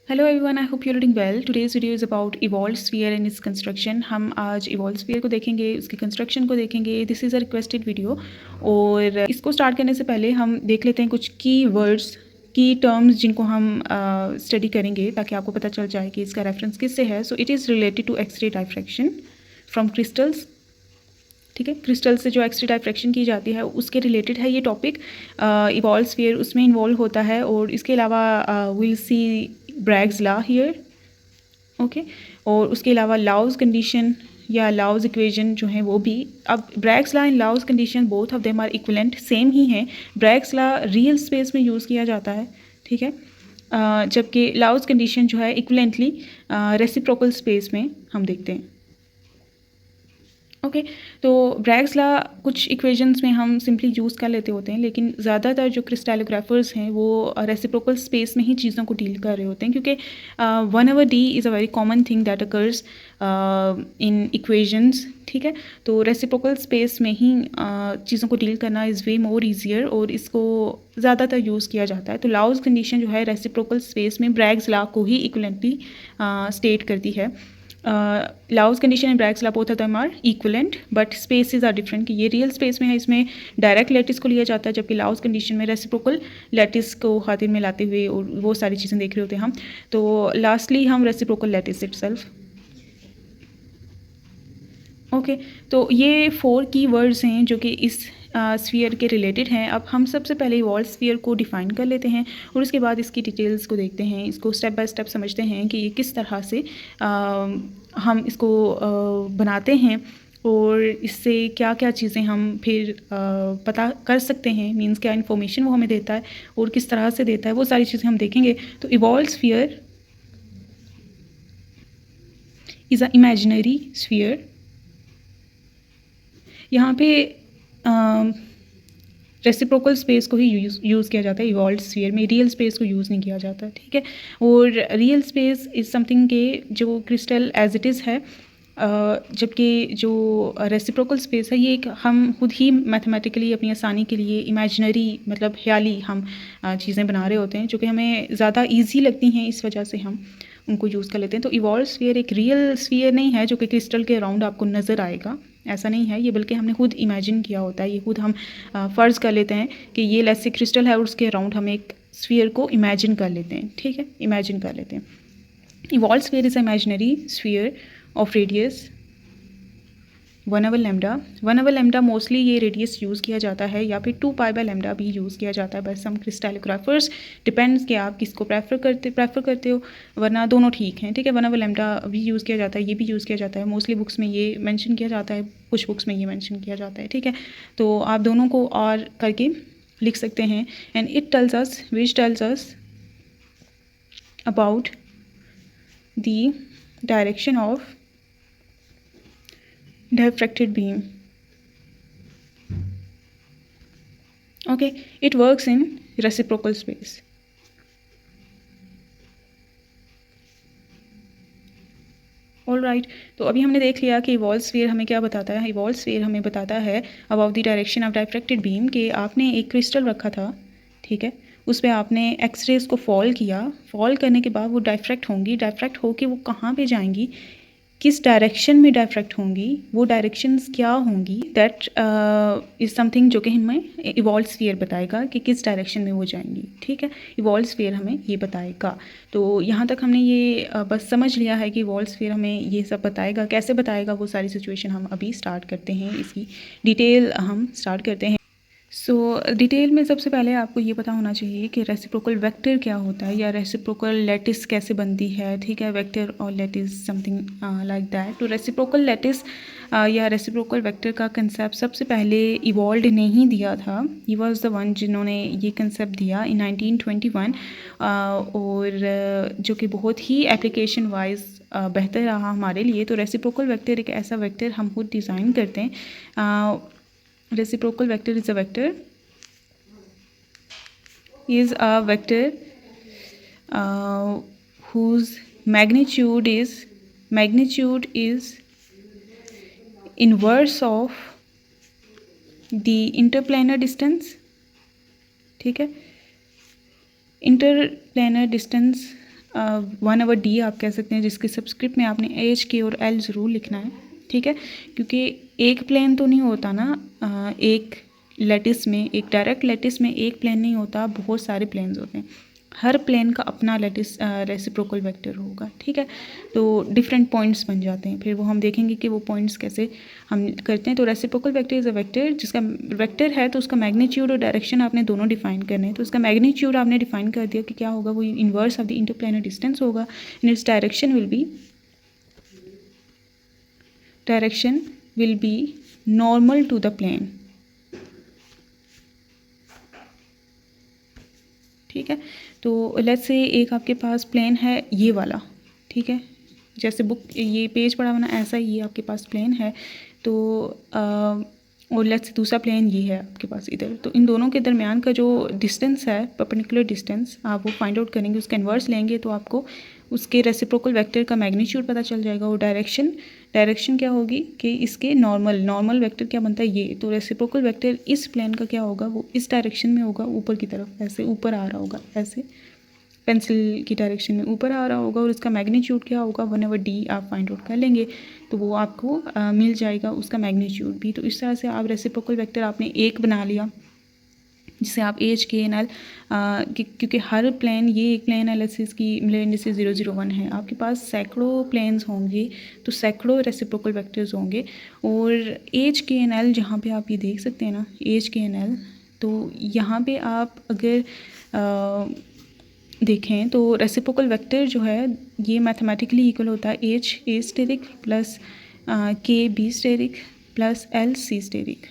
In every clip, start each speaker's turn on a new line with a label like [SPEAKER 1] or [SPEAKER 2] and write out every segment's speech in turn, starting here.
[SPEAKER 1] Hello everyone, I hope you are doing well. Today's video is about Ewald sphere and its construction. हम आज evolve sphere को देखेंगे, उसकी construction को देखेंगे। This is a requested video. और इसको स्टार्ट करने से पहले हम देख लेते हैं कुछ की वर्ड्स, की टर्म्स जिनको हम स्टडी करेंगे ताकि आपको पता चल जाए कि इसका रेफरेंस किससे है। So it is related to X ray diffraction from crystals. ठीक है, क्रिस्टल से जो एक्स-रे डायफ्रैक्शन की जाती है उसके रिलेटेड है ये टॉपिक। इवॉल्व स्फीयर उसमें इन्वॉल्व होता है। और इसके अलावा will see Bragg's law here. Okay, और उसके अलावा लाउस कंडीशन या लाउस इक्वेशन जो है वो भी। अब Bragg's law and Laue condition both of them are equivalent, same ही हैं। ब्रैग्स लॉ रियल स्पेस में यूज़ किया जाता है, ठीक है, जबकि लाउस कंडीशन जो है इक्विवेलेंटली रेसिप्रोकल स्पेस में हम देखते हैं। ओके, तो ब्रैग्स लॉ कुछ इक्वेशंस में हम सिंपली यूज़ कर लेते होते हैं, लेकिन ज़्यादातर जो क्रिस्टलोग्राफर्स हैं वो रेसिप्रोकल स्पेस में ही चीज़ों को डील कर रहे होते हैं, क्योंकि 1/d is a very common thing that occurs in equations. ठीक है, तो रेसिप्रोकल स्पेस में ही चीज़ों को डील करना इज़ वे मोर ईजियर और इसको ज़्यादातर यूज़ किया जाता है। तो लाउस कंडीशन जो है रेसिप्रोकल स्पेस में ब्रैग्स लॉ को ही इक्विवेलेंटली स्टेट करती है। Laue's condition and Bragg's law both of them are equivalent but spaces are different, कि ये रियल स्पेस में है, इसमें डायरेक्ट लैटिस को लिया जाता है, जबकि लाउस कंडीशन में रेसिप्रोकल लैटिस को खातिर में लाते हुए और वो सारी चीज़ें देख रहे होते हैं हम। तो लास्टली हम रेसिप्रोकल लैटिस इटसेल्फ। ओके, तो ये 4 की वर्ड्स हैं जो कि इस स्फीयर के रिलेटेड हैं। अब हम सबसे पहले इवॉल्व स्फीयर को डिफ़ाइन कर लेते हैं और उसके बाद इसकी डिटेल्स को देखते हैं, इसको स्टेप बाय स्टेप समझते हैं कि ये किस तरह से हम इसको बनाते हैं और इससे क्या क्या चीज़ें हम फिर पता कर सकते हैं, मीन्स क्या इन्फॉर्मेशन वो हमें देता है और किस तरह से देता है, वो सारी चीज़ें हम देखेंगे। तो evolve sphere is a imaginary sphere. यहाँ पे रेसिप्रोकल स्पेस को ही यूज़ किया जाता है इवॉल्व स्फीयर में, रियल स्पेस को यूज़ नहीं किया जाता, ठीक है। और रियल स्पेस इज़ समथिंग के जो क्रिस्टल एज इट इज़ है, जबकि जो रेसिप्रोकल स्पेस है ये एक हम खुद ही मैथमेटिकली अपनी आसानी के लिए इमेजिनरी मतलब ख्याली हम चीज़ें बना रहे होते हैं जो कि हमें ज़्यादा ईजी लगती हैं, इस वजह से हम उनको यूज़ कर लेते हैं। तो इवॉल्व स्फीयर एक रियल स्फीयर नहीं है जो कि क्रिस्टल के अराउंड आपको नज़र आएगा, ऐसा नहीं है ये, बल्कि हमने खुद इमेजिन किया होता है। ये खुद हम फ़र्ज़ कर लेते हैं कि ये लेट्स से क्रिस्टल है और उसके अराउंड हम एक स्फीयर को इमेजिन कर लेते हैं, ठीक है, इमेजिन कर लेते हैं। Ewald sphere is imaginary sphere of radius 1/λ। 1/λ mostly ये रेडियस यूज़ किया जाता है, या फिर 2π/λ भी यूज़ किया जाता है, बस सम क्रिस्टलोग्राफर्स डिपेंड्स कि आप किसको प्रेफर करते हो, वरना दोनों ठीक हैं, ठीक है। 1/λ भी यूज़ किया जाता है, ये भी यूज़ किया जाता है, मोस्टली बुक्स में ये मेंशन किया जाता है, कुछ बुक्स में ये मेंशन किया जाता है, ठीक है। तो आप दोनों को और करके लिख सकते हैं। And it tells us which tells us about the direction of diffracted beam. Okay, it works in reciprocal space. All right, तो अभी हमने देख लिया कि इवॉल्व स्फीयर हमें क्या बताता है। इवॉल्व स्फीयर हमें बताता है about the direction of diffracted beam, कि आपने एक क्रिस्टल रखा था, ठीक है, उस पर आपने एक्सरेज को फॉल किया, फॉल करने के बाद वो डायफ्रैक्ट होंगी, डायफ्रैक्ट होके वो कहाँ पे जाएंगी, किस डायरेक्शन में डायफ्रैक्ट होंगी, वो डायरेक्शंस क्या होंगी, दैट इज़ समथिंग जो कि हमें इवॉल्व स्फीयर बताएगा कि किस डायरेक्शन में वो जाएंगी, ठीक है। इवॉल्व स्फीयर हमें ये बताएगा। तो यहाँ तक हमने ये बस समझ लिया है कि इवॉल्व स्फीयर हमें ये सब बताएगा, कैसे बताएगा वो सारी सिचुएशन हम अभी स्टार्ट करते हैं, इसकी डिटेल हम स्टार्ट करते हैं। सो डिटेल में सबसे पहले आपको ये पता होना चाहिए कि रेसिप्रोकल वेक्टर क्या होता है, या रेसिप्रोकल लैटिस कैसे बनती है, ठीक है। वेक्टर और लैटिस समथिंग लाइक दैट। तो रेसिप्रोकल लैटिस या रेसिप्रोकल वेक्टर का कंसेप्ट सबसे पहले इवॉल्व ने ही दिया था। ही वाज द वन जिन्होंने ये कंसेप्ट दिया इन 1921, और जो कि बहुत ही एप्लीकेशन वाइज बेहतर रहा हमारे लिए। तो रेसिप्रोकल वेक्टर एक ऐसा वेक्टर हम खुद डिज़ाइन करते हैं। Reciprocal vector is a vector whose magnitude is inverse of the interplanar distance, ठीक है। इंटरप्लेनर डिस्टेंस 1/d आप कह सकते हैं, जिसके सबस्क्रिप्ट में आपने एच के और एल ज़रूर लिखना है, ठीक है, क्योंकि एक प्लेन तो नहीं होता ना, एक लैटिस में, एक डायरेक्ट लैटिस में एक प्लेन नहीं होता, बहुत सारे प्लेन्स होते हैं, हर प्लेन का अपना लैटिस रेसिप्रोकल वेक्टर होगा, ठीक है। तो डिफरेंट पॉइंट्स बन जाते हैं, फिर वो हम देखेंगे कि वो पॉइंट्स कैसे हम करते हैं। तो reciprocal vector is a vector जिसका वेक्टर है तो उसका मैग्नीट्यूड और डायरेक्शन आपने दोनों डिफाइन करने हैं। तो उसका मैग्नीट्यूड आपने डिफाइन कर दिया कि क्या होगा, वो inverse of the interplanar distance होगा, and its direction will be normal to the plane, ठीक है। तो लेट्स से एक आपके पास प्लेन है ये वाला, ठीक है, जैसे बुक ये पेज पड़ा हुआ ना ऐसा ही ये आपके पास प्लेन है, तो और लेट्स से दूसरा प्लेन ये है आपके पास इधर। तो इन दोनों के दरमियान का जो डिस्टेंस है, परपेंडिकुलर डिस्टेंस, आप वो फाइंड आउट करेंगे, उसका इन्वर्स लेंगे तो आपको उसके रेसिप्रोकल वेक्टर का मैग्नीट्यूड पता चल जाएगा। और डायरेक्शन क्या होगी कि इसके नॉर्मल वेक्टर क्या बनता है ये, तो रेसिप्रोकल वेक्टर इस प्लेन का क्या होगा, वो इस डायरेक्शन में होगा, ऊपर की तरफ, ऐसे ऊपर आ रहा होगा, ऐसे पेंसिल की डायरेक्शन में ऊपर आ रहा होगा, और उसका मैग्नीट्यूड क्या होगा 1/d आप फाइंड आउट कर लेंगे तो वो आपको मिल जाएगा उसका मैग्नीट्यूड भी। तो इस तरह से आप रेसिप्रोकल वेक्टर आपने एक बना लिया जिसे आप एच के एन एल, क्योंकि हर प्लेन, ये एक प्लेन एनालिसिस की मिलर इंडिसेस 001 है, आपके पास सैकड़ों प्लेन्स होंगे तो सैकड़ों रेसिप्रोकल वेक्टर्स होंगे। और एच के एन एल जहाँ पे आप ये देख सकते हैं ना, एच के एन एल, तो यहाँ पे आप अगर देखें तो रेसिप्रोकल वेक्टर जो है ये मैथमेटिकली इक्वल होता है H A asterisk plus K B asterisk plus L C asterisk,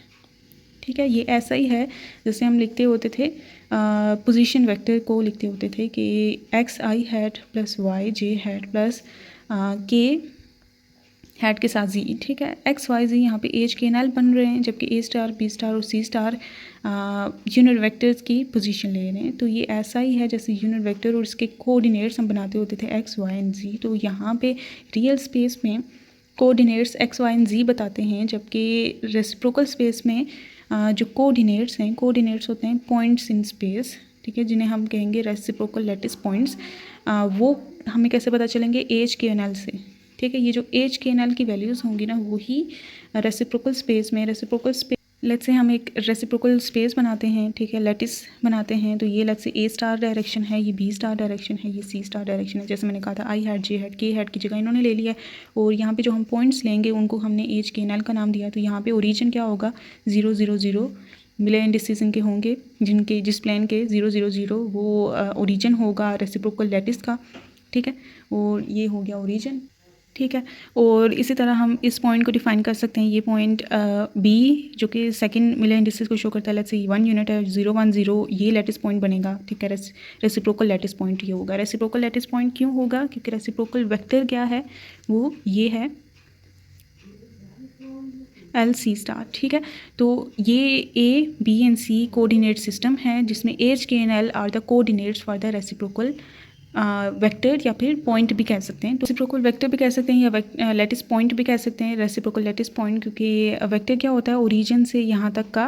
[SPEAKER 1] ठीक है। ये ऐसा ही है जैसे हम लिखते होते थे पोजीशन वेक्टर को लिखते होते थे कि एक्स आई हैट प्लस वाई जे हैट प्लस के हैट के साथ जी, ठीक है। एक्स वाई जी यहाँ पे एच के एन एल बन रहे हैं, जबकि ए स्टार बी स्टार और सी स्टार यूनिट वेक्टर्स की पोजीशन ले रहे हैं। तो ये ऐसा ही है जैसे यूनिट वेक्टर और इसके कोऑर्डिनेट्स हम बनाते होते थे एक्स वाई एंड जी। तो यहाँ पे रियल स्पेस में कोऑर्डिनेट्स एक्स वाई एंड जी बताते हैं, जबकि रेसिप्रोकल स्पेस में जो कोऑर्डिनेट्स होते हैं पॉइंट्स इन स्पेस, ठीक है, जिन्हें हम कहेंगे रेसिप्रोकल लैटिस पॉइंट्स। वो हमें कैसे पता चलेंगे, एच के एन एल से, ठीक है। ये जो एच के एन एल की वैल्यूज़ होंगी ना वही रेसिप्रोकल स्पेस में, लेट्स से हम एक रेसिप्रोकल स्पेस बनाते हैं, ठीक है, लैटिस बनाते हैं। तो ये let's say A star direction है, ये बी स्टार डायरेक्शन है, ये सी स्टार डायरेक्शन है, जैसे मैंने कहा था आई हैट जे हैट के हैट की जगह इन्होंने ले लिया है। और यहाँ पे जो हम पॉइंट्स लेंगे उनको हमने एच के एन एल का नाम दिया। तो यहाँ पे ओरिजिन क्या होगा 000, मिलर इंडिसेस इनके होंगे जिनके जिस प्लेन के 000 वो ओरिजिन होगा रेसिप्रोकल लैटिस का, ठीक है। और ये हो गया ओरिजिन, ठीक है। और इसी तरह हम इस पॉइंट को डिफाइन कर सकते हैं, ये पॉइंट बी जो कि सेकंड मिलर इंडिसेस को शो करता है, लेट्स से 1 यूनिट है 010, ये लैटिस पॉइंट बनेगा, ठीक है। रेसिप्रोकल लैटिस पॉइंट ये होगा। रेसिप्रोकल लैटिस पॉइंट क्यों होगा, क्योंकि रेसिप्रोकल वेक्टर क्या है, वो ये है एल सी स्टार, ठीक है। तो ये A B and C coordinate system है जिसमें H K and L are the coordinates for the reciprocal vector या फिर पॉइंट भी कह सकते हैं। तो रेसिप्रोकल वेक्टर भी कह सकते हैं या लैटिस पॉइंट भी कह सकते हैं, रेसिप्रोकल लैटिस पॉइंट, क्योंकि वेक्टर क्या होता है ओरिजिन से यहाँ तक का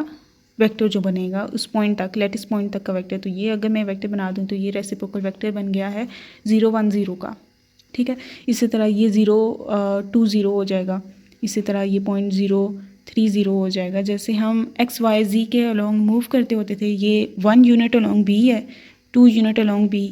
[SPEAKER 1] वेक्टर जो बनेगा उस पॉइंट तक, लैटिस पॉइंट तक का वेक्टर। तो ये अगर मैं वेक्टर बना दूँ तो ये रेसिप्रोकल वेक्टर बन गया है 010 का, ठीक है। इसी तरह ये 020 हो जाएगा, इसी तरह ये 0.030 हो जाएगा। जैसे हम एक्स वाई जी के अलॉन्ग मूव करते होते थे, ये 1 यूनिट अलॉन्ग बी है, 2 unit along B,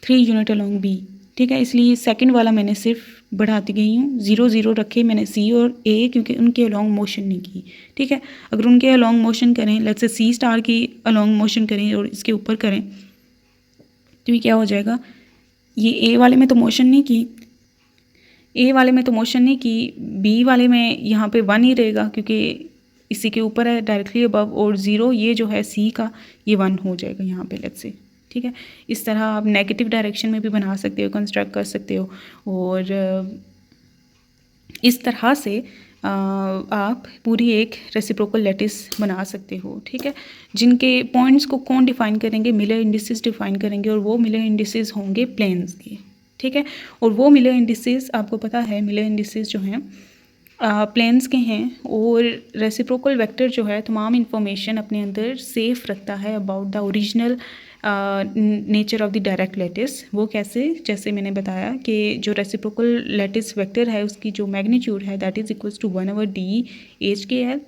[SPEAKER 1] 3 unit along B, ठीक है। इसलिए सेकंड वाला मैंने सिर्फ बढ़ाती गई हूँ, 0 रखे मैंने सी और ए, क्योंकि उनके अलॉन्ग मोशन नहीं की, ठीक है। अगर उनके अलॉन्ग मोशन करें, लेट्स से सी स्टार की अलॉन्ग मोशन करें और इसके ऊपर करें तो ये क्या हो जाएगा, ये ए वाले में तो मोशन नहीं की, बी वाले में यहाँ पे 1 ही रहेगा क्योंकि इसी के ऊपर है डायरेक्टली अबव, और 0 ये जो है सी का ये 1 हो जाएगा यहाँ पे लेट्स से, ठीक है। इस तरह आप नेगेटिव डायरेक्शन में भी बना सकते हो, कंस्ट्रक्ट कर सकते हो, और इस तरह से आप पूरी एक रेसिप्रोकल लैटिस बना सकते हो, ठीक है। जिनके पॉइंट्स को कौन डिफाइन करेंगे, मिलर इंडिसेस डिफाइन करेंगे, और वो मिलर इंडिसेस होंगे प्लेन्स के, ठीक है। और वो मिलर इंडिसेस आपको पता है, मिलर इंडिसेस जो हैं प्लेन्स के हैं, और रेसिप्रोकल वेक्टर जो है तमाम इंफॉर्मेशन अपने अंदर सेफ रखता है about the original nature of the direct lattice. वो कैसे, जैसे मैंने बताया कि जो रेसिप्रोकल लैटिस वेक्टर है उसकी जो मैग्नीट्यूड है that is equals to 1/d h/l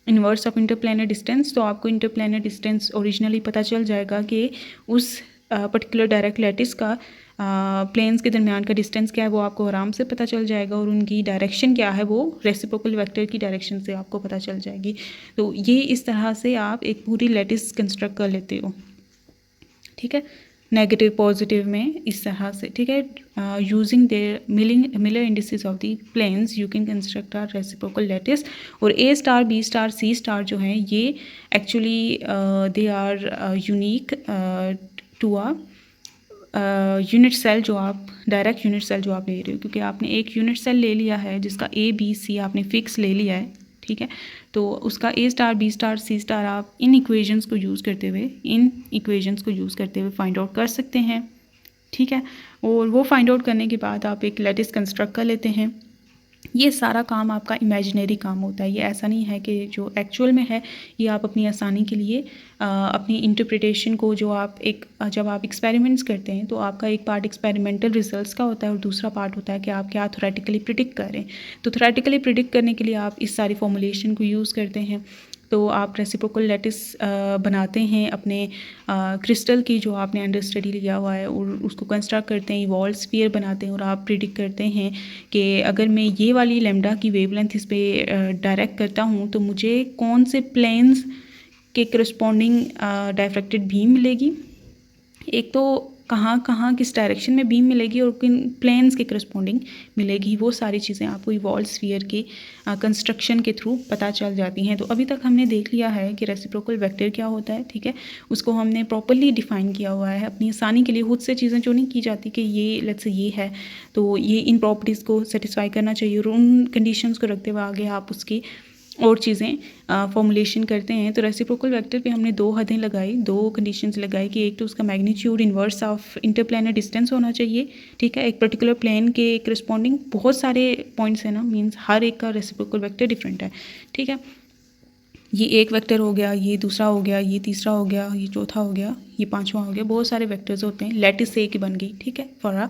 [SPEAKER 1] inverse of interplanar distance. तो आपको इंटरप्लेनर डिस्टेंस ओरिजिनली पता चल जाएगा कि उस पर्टिकुलर डायरेक्ट लैटिस का प्लेन्स के दरमियान का डिस्टेंस क्या है वो आपको आराम से पता चल जाएगा, और उनकी डायरेक्शन क्या है वो रेसिप्रोकल वेक्टर की डायरेक्शन से आपको पता चल जाएगी। तो ये इस तरह से आप एक पूरी लैटिस कंस्ट्रक्ट कर लेते हो, ठीक है, नेगेटिव पॉजिटिव में इस तरह से, ठीक है। Using their Miller indices of the planes you can construct our reciprocal lattice. और A star, B star, C star जो हैं ये actually they are unique to a unit cell, जो आप डायरेक्ट यूनिट सेल जो आप ले रहे हो, क्योंकि आपने एक यूनिट सेल ले लिया है जिसका ए बी सी आपने फिक्स ले लिया है, ठीक है। तो उसका ए star, B star, C star आप इन इक्वेशंस को यूज़ करते हुए फाइंड आउट कर सकते हैं, ठीक है। और वो फाइंड आउट करने के बाद आप एक लैटिस कंस्ट्रक्ट कर लेते हैं। ये सारा काम आपका इमेजिनरी काम होता है, ये ऐसा नहीं है कि जो एक्चुअल में है। ये आप अपनी आसानी के लिए अपनी इंटरप्रिटेशन को जो आप जब आप एक्सपेरिमेंट्स करते हैं तो आपका एक पार्ट एक्सपेरिमेंटल रिजल्ट्स का होता है और दूसरा पार्ट होता है कि आप क्या थ्योरेटिकली प्रिडिक्ट कर रहे हैं। तो थ्योरेटिकली प्रिडिक्ट करने के लिए आप इस सारी फॉर्मुलेशन को यूज़ करते हैं। तो आप रेसिप्रोकल लैटिस बनाते हैं अपने क्रिस्टल की जो आपने अंडर स्टडी लिया हुआ है, और उसको कंस्ट्रक्ट करते हैं, इवॉल्व स्फीयर बनाते हैं, और आप प्रिडिक्ट करते हैं कि अगर मैं ये वाली लैम्डा की वेवलेंथ इस पर डायरेक्ट करता हूँ तो मुझे कौन से प्लेन्स के करस्पॉन्डिंग डायफ्रैक्टेड बीम मिलेगी। एक तो कहाँ किस डायरेक्शन में बीम मिलेगी और किन प्लेन्स के करस्पॉन्डिंग मिलेगी, वो सारी चीज़ें आपको इवॉल्व स्फीयर के कंस्ट्रक्शन के थ्रू पता चल जाती हैं। तो अभी तक हमने देख लिया है कि रेसिप्रोकल वेक्टर क्या होता है, ठीक है। उसको हमने प्रॉपरली डिफाइन किया हुआ है अपनी आसानी के लिए। खुद से चीज़ें जो नहीं की जाती कि ये लेट्स से ये है तो ये इन प्रॉपर्टीज़ को सेटिस्फाई करना चाहिए, और उन कंडीशंस को रखते हुए आगे आप उसकी और चीज़ें फॉर्मुलेशन करते हैं। तो रेसिप्रोकल वेक्टर पे हमने दो हदें लगाई, दो कंडीशंस लगाई कि एक तो उसका magnitude inverse of interplanar distance होना चाहिए, ठीक है, एक पर्टिकुलर प्लेन के करस्पॉन्डिंग। बहुत सारे पॉइंट्स हैं ना, मींस हर एक का रेसिप्रोकल वेक्टर डिफरेंट है, ठीक है। ये एक वेक्टर हो गया, ये दूसरा हो गया, ये तीसरा हो गया, ये चौथा हो गया, ये पांचवा हो गया, बहुत सारे वेक्टर्स होते हैं। लैटिस एक ही बन गई, ठीक है, फॉर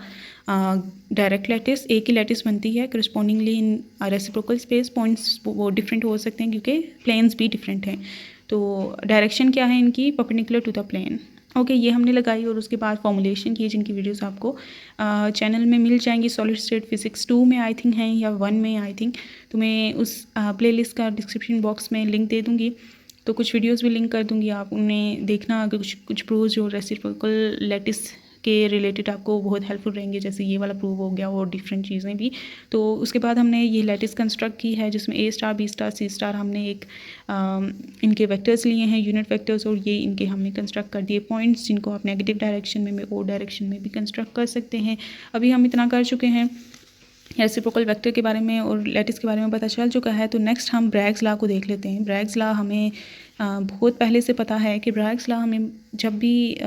[SPEAKER 1] डायरेक्ट लैटिस एक ही लैटिस बनती है। करस्पॉन्डिंगली इन रेसिप्रोकल स्पेस पॉइंट्स वो डिफरेंट हो सकते हैं क्योंकि प्लेन्स भी डिफरेंट हैं। तो डायरेक्शन क्या है इनकी, perpendicular to the plane. Okay, ये हमने लगाई, और उसके बाद फॉर्मुलेशन की जिनकी वीडियोस आपको चैनल में मिल जाएंगी। सॉलिड स्टेट फिजिक्स 2 में आई थिंक हैं या 1 में आई थिंक, तो मैं उस प्लेलिस्ट का डिस्क्रिप्शन बॉक्स में लिंक दे दूँगी, तो कुछ वीडियोस भी लिंक कर दूँगी, आप उन्हें देखना। अगर कुछ प्रूव्स जो रेसिप्रोकल लैटिस के रिलेटेड आपको बहुत हेल्पफुल रहेंगे, जैसे ये वाला प्रूव हो गया और डिफरेंट चीज़ें भी। तो उसके बाद हमने ये लैटिस कंस्ट्रक्ट की है जिसमें ए star, B star, C star हमने एक इनके वेक्टर्स लिए हैं, यूनिट वेक्टर्स, और ये इनके हमने कंस्ट्रक्ट कर दिए पॉइंट्स जिनको आप नेगेटिव डायरेक्शन में और डायरेक्शन में भी कंस्ट्रक्ट कर सकते हैं। अभी हम इतना कर चुके हैं, रेसिप्रोकल वेक्टर के बारे में और लैटिस के बारे में पता चल चुका है। तो नेक्स्ट हम ब्रैग्स लॉ को देख लेते हैं। ब्रैग्स लॉ हमें बहुत पहले से पता है कि ब्रैग्स लॉ हमें जब भी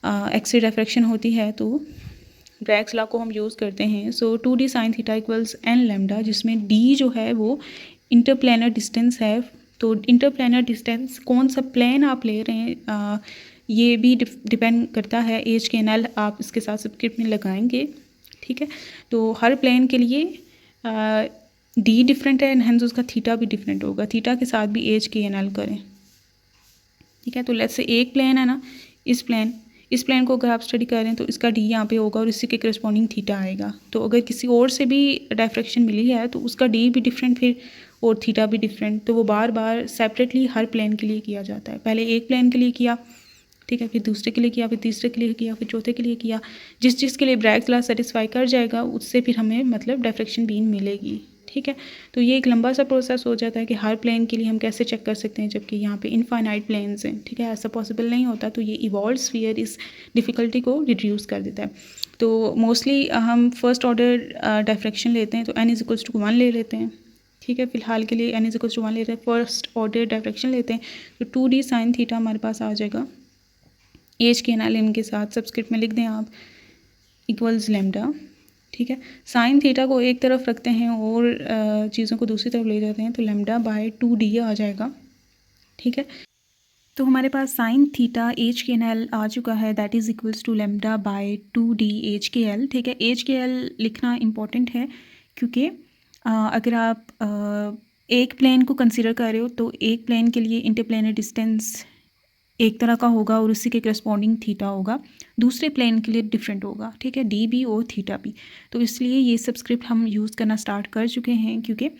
[SPEAKER 1] एक्स रे डिफ्रैक्शन होती है तो ब्रैग्स लॉ को हम यूज़ करते हैं। सो 2d sin theta equals n lambda, जिसमें d जो है वो इंटरप्लेनर डिस्टेंस है। तो इंटरप्लेनर डिस्टेंस कौन सा प्लेन आप ले रहे हैं ये भी डिपेंड करता है। एच के एन एल आप इसके साथ सब्सक्रिप्ट में लगाएंगे, ठीक है। तो हर प्लेन के लिए डी डिफरेंट है, एंड उसका थीटा भी डिफरेंट होगा। थीटा के साथ भी एच के एन एल करें, ठीक है। तो लेट्स से एक प्लेन है ना, इस प्लेन को अगर आप स्टडी कर रहे हैं तो इसका डी यहाँ पे होगा और इसी के करस्पॉन्डिंग थीटा आएगा। तो अगर किसी और से भी डायफ्रैक्शन मिली है तो उसका डी भी डिफरेंट फिर और थीटा भी डिफरेंट। तो वो बार बार सेपरेटली हर प्लेन के लिए किया जाता है। पहले एक प्लेन के लिए किया, ठीक है, फिर दूसरे के लिए किया, फिर तीसरे के लिए किया, फिर चौथे के लिए किया। जिस के लिए ब्रैग्स लॉ सेटिस्फाई कर जाएगा उससे फिर हमें मतलब डायफ्रैक्शन बीम मिलेगी, ठीक है। तो ये एक लंबा सा प्रोसेस हो जाता है कि हर प्लेन के लिए हम कैसे चेक कर सकते हैं जबकि यहाँ पे इनफाइनाइट प्लेन्स हैं, ठीक है, ऐसा पॉसिबल नहीं होता। तो ये इवॉल्व स्फीयर इस डिफ़िकल्टी को रिड्यूस कर देता है। तो मोस्टली हम फर्स्ट ऑर्डर डायफ्रैक्शन लेते हैं तो n=1 ले लेते हैं, ठीक है। फिलहाल के लिए n=1 लेते हैं, फर्स्ट ऑर्डर डायफ्रैक्शन लेते हैं। तो 2d sin थीटा हमारे पास आ जाएगा। एच के एन इनके साथ सब्सक्रिप्ट में लिख दें आप, इक्वल्स लैम्डा, ठीक है। साइन थीटा को एक तरफ रखते हैं और चीज़ों को दूसरी तरफ ले जाते हैं तो लैम्डा बाय 2d आ जाएगा, ठीक है। तो हमारे पास sine theta H K L आ चुका है, that is equals to lambda by 2d H K L. ठीक है, एच के एल लिखना इम्पॉर्टेंट है क्योंकि अगर आप एक प्लेन को कंसिडर कर रहे हो तो एक प्लेन के लिए इंटरप्लेनर डिस्टेंस एक तरह का होगा और उसी के करस्पॉन्डिंग थीटा होगा, दूसरे प्लेन के लिए डिफरेंट होगा। ठीक है, डी बी और थीटा बी। तो इसलिए ये सब्सक्रिप्ट हम यूज़ करना स्टार्ट कर चुके हैं क्योंकि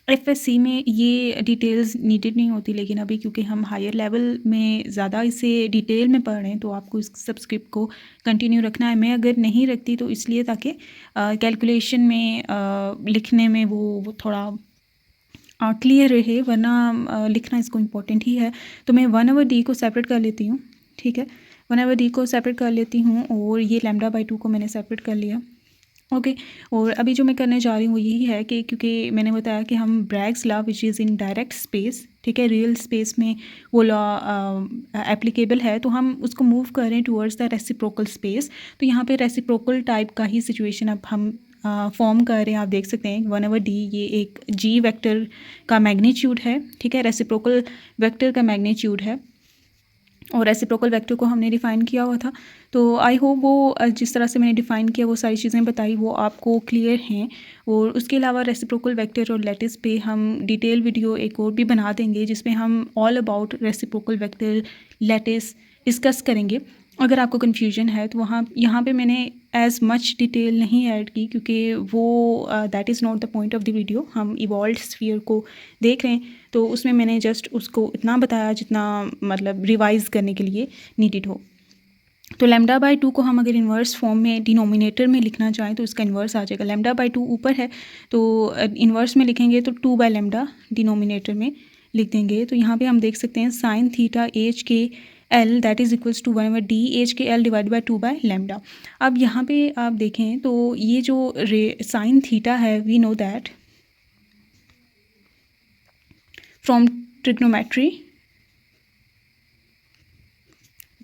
[SPEAKER 1] एफएससी में ये डिटेल्स नीडेड नहीं होती, लेकिन अभी क्योंकि हम हायर लेवल में ज़्यादा इसे डिटेल में पढ़ रहे हैं तो आपको इस सब्सक्रिप्ट को कंटिन्यू रखना है। मैं अगर नहीं रखती तो इसलिए ताकि कैलकुलेशन में लिखने में वो थोड़ा क्लियर रहे, वरना लिखना इसको इम्पोर्टेंट ही है। तो मैं 1/d को सेपरेट कर लेती हूँ। ठीक है, 1/d को सेपरेट कर लेती हूँ और ये लैम्डा बाई 2 को मैंने सेपरेट कर लिया। ओके, और अभी जो मैं करने जा रही हूँ वो यही है कि क्योंकि मैंने बताया कि हम Bragg's law which is in direct space, ठीक है, रियल स्पेस में वो लॉ एप्लीकेबल है, तो हम उसको मूव कर रहे हैं टूवर्ड्स द रेसिप्रोकल स्पेस। तो यहाँ पे रेसिप्रोकल टाइप का ही सिचुएशन अब हम फॉर्म कर रहे हैं। आप देख सकते हैं 1/d ये एक जी वेक्टर का मैग्नीट्यूड है। ठीक है, रेसिप्रोकल वेक्टर का मैग्नीट्यूड है और रेसिप्रोकल वेक्टर को हमने डिफ़ाइन किया हुआ था। तो आई होप वो जिस तरह से मैंने डिफ़ाइन किया वो सारी चीज़ें बताई वो आपको क्लियर हैं। और उसके अलावा रेसिप्रोकल वेक्टर और लैटिस पे हम डिटेल वीडियो एक और भी बना देंगे जिसमें हम all about reciprocal vector lattice discuss करेंगे। अगर आपको कन्फ्यूजन है तो यहाँ पे मैंने एज़ मच डिटेल नहीं ऐड की क्योंकि वो that is not the point of the video. हम इवॉल्व्ड स्फीयर को देख रहे हैं तो उसमें मैंने जस्ट उसको इतना बताया जितना मतलब रिवाइज़ करने के लिए नीडेड हो। तो लैम्डा बाई 2 को हम अगर इन्वर्स फॉर्म में डिनोमिनेटर में लिखना चाहें तो इसका इन्वर्स आ जाएगा। लैम्डा बाई 2 ऊपर है तो इन्वर्स में लिखेंगे तो 2 बाई लैम्डा डिनोमिनेटर में लिख देंगे। तो यहाँ पे हम देख सकते हैं sine theta H K L that is equals to 1/d H K L divide by 2 by lambda. अब यहाँ पे आप देखें तो ये जो साइन थीटा है we know that from trigonometry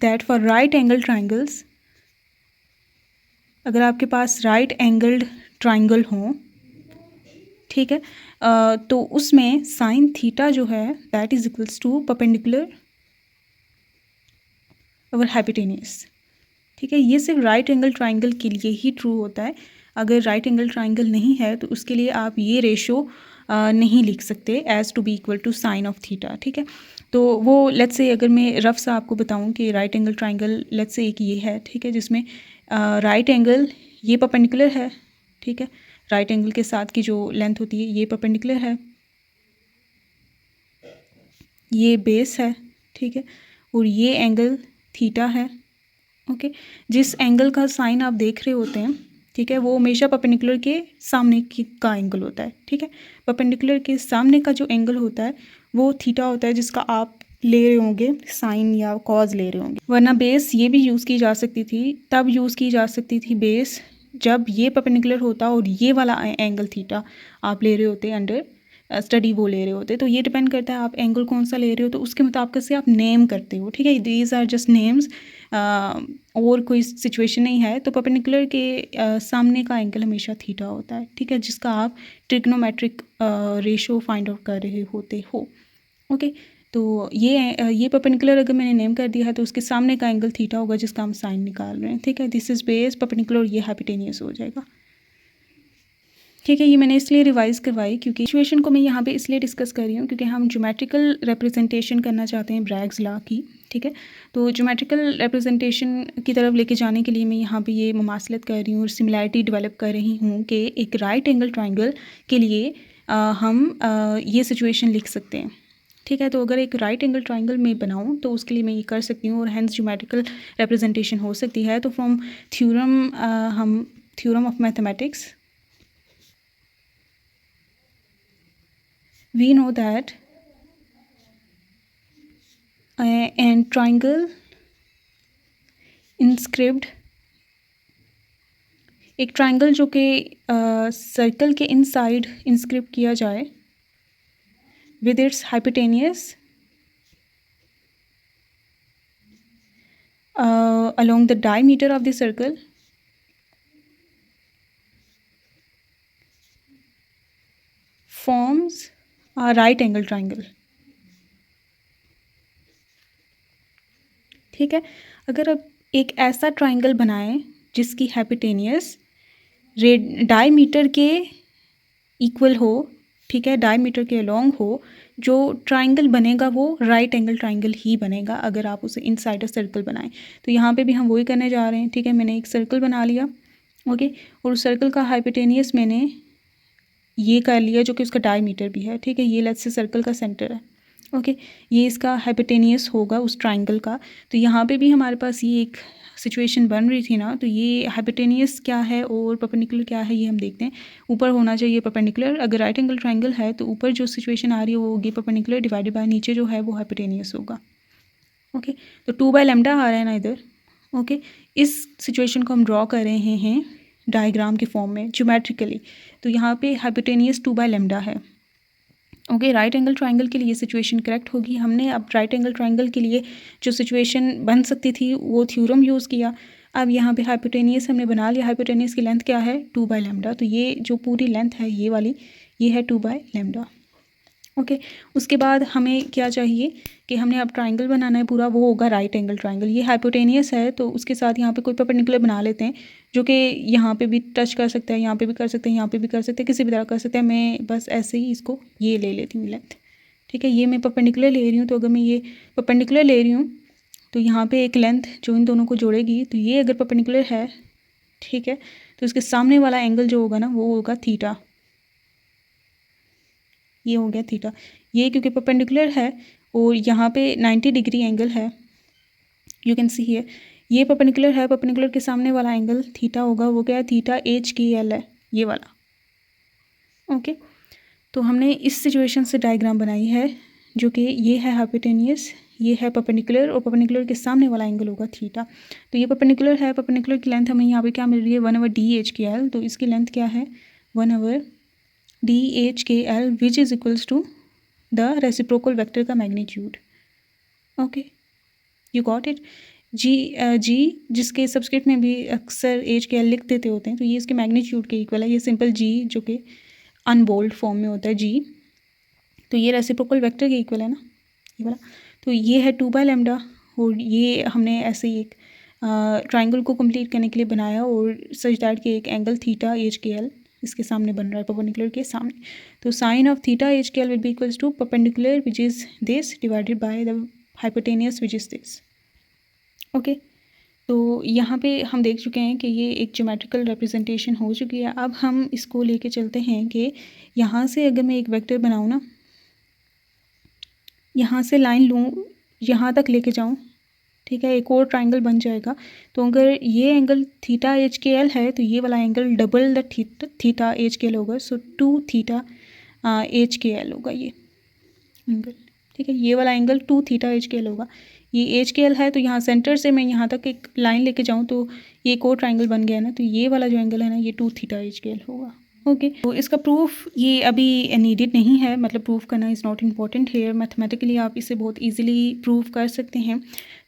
[SPEAKER 1] that for right angle triangles, अगर आपके पास राइट एंगल्ड ट्राइंगल हो, ठीक है, तो उसमें साइन थीटा जो है that is equals to perpendicular और हाइपोटेनियस। ठीक है, ये सिर्फ राइट एंगल ट्राइंगल के लिए ही ट्रू होता है। अगर राइट एंगल ट्राइंगल नहीं है तो उसके लिए आप ये रेशो नहीं लिख सकते as to be equal to sine of theta. ठीक है, तो वो लेट्स से अगर मैं रफ सा आपको बताऊं कि right angle triangle let's say एक ये है, ठीक है, जिसमें राइट एंगल ये परपेंडिकुलर है। ठीक है, राइट एंगल के साथ की जो लेंथ होती है ये परपेंडिकुलर है, ये बेस है। ठीक है, और ये एंगल थीटा है। ओके, जिस एंगल का साइन आप देख रहे होते हैं, ठीक है, वो हमेशा परपेंडिकुलर के सामने का एंगल होता है। ठीक है, परपेंडिकुलर के सामने का जो एंगल होता है वो थीटा होता है जिसका आप ले रहे होंगे साइन या कॉज ले रहे होंगे। वरना बेस ये भी यूज़ की जा सकती थी, तब यूज़ की जा सकती थी बेस जब ये परपेंडिकुलर होता और ये वाला एंगल थीटा आप ले रहे होते अंडर स्टडी वो ले रहे होते। तो ये डिपेंड करता है आप एंगल कौन सा ले रहे हो तो उसके मुताबिक से आप नेम करते हो। ठीक है, दीज आर जस्ट नेम्स, और कोई सिचुएशन नहीं है। तो परपेंडिकुलर के सामने का एंगल हमेशा थीटा होता है। ठीक है, जिसका आप ट्रिग्नोमेट्रिक रेशो फाइंड आउट कर रहे होते हो। ओके, तो ये परपेंडिकुलर अगर मैंने नेम कर दिया है तो उसके सामने का एंगल थीटा होगा जिसका हम साइन निकाल रहे हैं। ठीक है, दिस इज़ बेस परपेंडिकुलर, ये हाइपोटेनियस हो जाएगा। ठीक है, ये मैंने इसलिए रिवाइज़ करवाई क्योंकि सिचुएशन को मैं यहाँ पे इसलिए डिस्कस कर रही हूँ क्योंकि हम ज्योमेट्रिकल रिप्रेजेंटेशन करना चाहते हैं ब्रैग्स लॉ की। ठीक है, तो ज्योमेट्रिकल रिप्रेजेंटेशन की तरफ लेके जाने के लिए मैं यहाँ पे ये मुमासलत कर रही हूँ और सिमिलैरिटी डेवलप कर रही हूँ कि एक राइट एंगल ट्राइंगल के लिए हम ये सिचुएशन लिख सकते हैं। ठीक है, तो अगर एक राइट एंगल ट्राइंगल में बनाऊँ तो उसके लिए मैं ये कर सकती हूँ और हैंस ज्योमेट्रिकल रिप्रेजेंटेशन हो सकती है। तो फ्रॉम थ्योरम हम theorem of mathematics we know that and triangle inscribed, एक ट्राइंगल जो कि सर्कल के इनसाइड इंस्क्रिप्ट किया जाए with its hypotenuse along the diameter of the circle forms a right angle triangle. ठीक है। अगर अब एक ऐसा ट्राइंगल बनाएं जिसकी हाइपोटेनियस डायमीटर के इक्वल हो, ठीक है, डायमीटर के अलॉन्ग हो, जो ट्राइंगल बनेगा वो राइट एंगल ट्राइंगल ही बनेगा अगर आप उसे इनसाइड अ सर्कल बनाएं। तो यहाँ पे भी हम वही करने जा रहे हैं, ठीक है। मैंने एक सर्कल बना लिया, ओके, और उस सर्कल का हाइपोटेनियस मैंने ये कर लिया जो कि उसका डायमीटर भी है, ठीक है। ये लेट्स से सर्कल का सेंटर है, ओके, ये इसका हाइपोटेनियस होगा उस ट्राइंगल का। तो यहाँ पे भी हमारे पास ये एक सिचुएशन बन रही थी ना, तो ये हाइपोटेनियस क्या है और परपेंडिकुलर क्या है ये हम देखते हैं। ऊपर होना चाहिए परपेंडिकुलर, अगर राइट एंगल ट्राइंगल है तो ऊपर जो सिचुएशन आ रही है वो होगी परपेंडिकुलर डिवाइडेड बाय नीचे जो है वो हाइपोटेनियस होगा, ओके। तो 2/λ आ रहा है ना इधर, ओके। इस सिचुएशन को हम ड्रॉ कर रहे हैं डायग्राम के फॉर्म में ज्योमेट्रिकली। तो यहाँ पे हाइपोटेनियस 2/λ है, ओके। राइट एंगल ट्राइंगल के लिए ये सिचुएशन करेक्ट होगी। हमने अब राइट एंगल ट्राइंगल के लिए जो सिचुएशन बन सकती थी वो थ्योरम यूज़ किया। अब यहाँ पे हाइपोटेनियस हमने बना लिया। हाइपोटेनियस की लेंथ क्या है? 2/λ। तो ये जो पूरी लेंथ है ये वाली, ये है 2/λ, ओके। उसके बाद हमें क्या चाहिए कि हमने अब ट्राइंगल बनाना है पूरा, वो होगा राइट एंगल ट्राइंगल। ये हाइपोटेनियस है तो उसके साथ यहाँ पे कोई परपेंडिकुलर बना लेते हैं जो कि यहाँ पे भी टच कर सकता है, यहाँ पे भी कर सकते हैं, यहाँ पे भी कर सकते हैं, किसी भी तरह कर सकते हैं। मैं बस ऐसे ही इसको ये ले लेती हूँ लेंथ, ठीक है। ये मैं परपेंडिकुलर ले रही हूँ, तो अगर मैं ये परपेंडिकुलर ले रही हूँ तो यहाँ पर एक लेंथ जो इन दोनों को जोड़ेगी, तो ये अगर परपेंडिकुलर है, ठीक है, तो इसके सामने वाला एंगल जो होगा ना वो होगा थीटा। ये हो गया थीटा। ये क्योंकि परपेंडिकुलर है और यहाँ पे 90 डिग्री एंगल है, यू कैन सी हियर, ये परपेंडिकुलर है, परपेंडिकुलर के सामने वाला एंगल थीटा होगा, वो क्या है? थीटा HKL है, ये वाला, ओके। तो हमने इस सिचुएशन से डायग्राम बनाई है जो कि ये है हाइपोटेनियस, ये है परपेंडिकुलर, और परपेंडिकुलर के सामने वाला एंगल होगा थीटा। तो ये परपेंडिकुलर है, परपेंडिकुलर की लेंथ हमें यहाँ पे क्या मिल रही है? 1/DHKL। तो इसकी लेंथ क्या है? 1/DHKL which is equals to the reciprocal vector का magnitude, okay, you got it. G जिसके सब्सक्रिप्ट में भी अक्सर HKL लिख देते होते हैं, तो ये इसके मैग्नीट्यूड के इक्वल है। ये सिंपल जी जो कि अनबोल्ड फॉर्म में होता है जी, तो ये रेसिप्रोकल वेक्टर के इक्वल है ना, ये वाला। तो ये है 2/λ, और ये हमने ऐसे ही एक ट्राइंगल को कंप्लीट करने के लिए बनाया, और सच दैट कि एक एंगल थीटा HKL इसके सामने बन रहा है, परपेंडिकुलर के सामने। तो sine of theta HKL will be equals to perpendicular which is this divided by the hypotenuse which is this, okay. तो यहाँ पे हम देख चुके हैं कि ये एक ज्योमेट्रिकल रिप्रेजेंटेशन हो चुकी है। अब हम इसको लेके चलते हैं कि यहाँ से अगर मैं एक वेक्टर बनाऊँ ना, यहाँ से लाइन लूँ, यहाँ तक लेके जाऊँ, ठीक है, एक और ट्राइंगल बन जाएगा। तो अगर ये एंगल थीटा HKL है तो ये वाला angle double the theta HKL होगा, सो 2 थीटा HKL होगा ये एंगल, ठीक है। ये वाला एंगल 2 थीटा HKL होगा। ये HKL है तो यहाँ सेंटर से मैं यहाँ तक एक लाइन लेके जाऊँ तो ये एक और ट्राइंगल बन गया ना, तो ये वाला जो एंगल है ना ये 2 थीटा HKL होगा, ओके। तो इसका प्रूफ ये अभी नीडेड नहीं है, मतलब प्रूफ करना is not important hair. Mathematically आप इसे बहुत इजीली प्रूफ कर सकते हैं,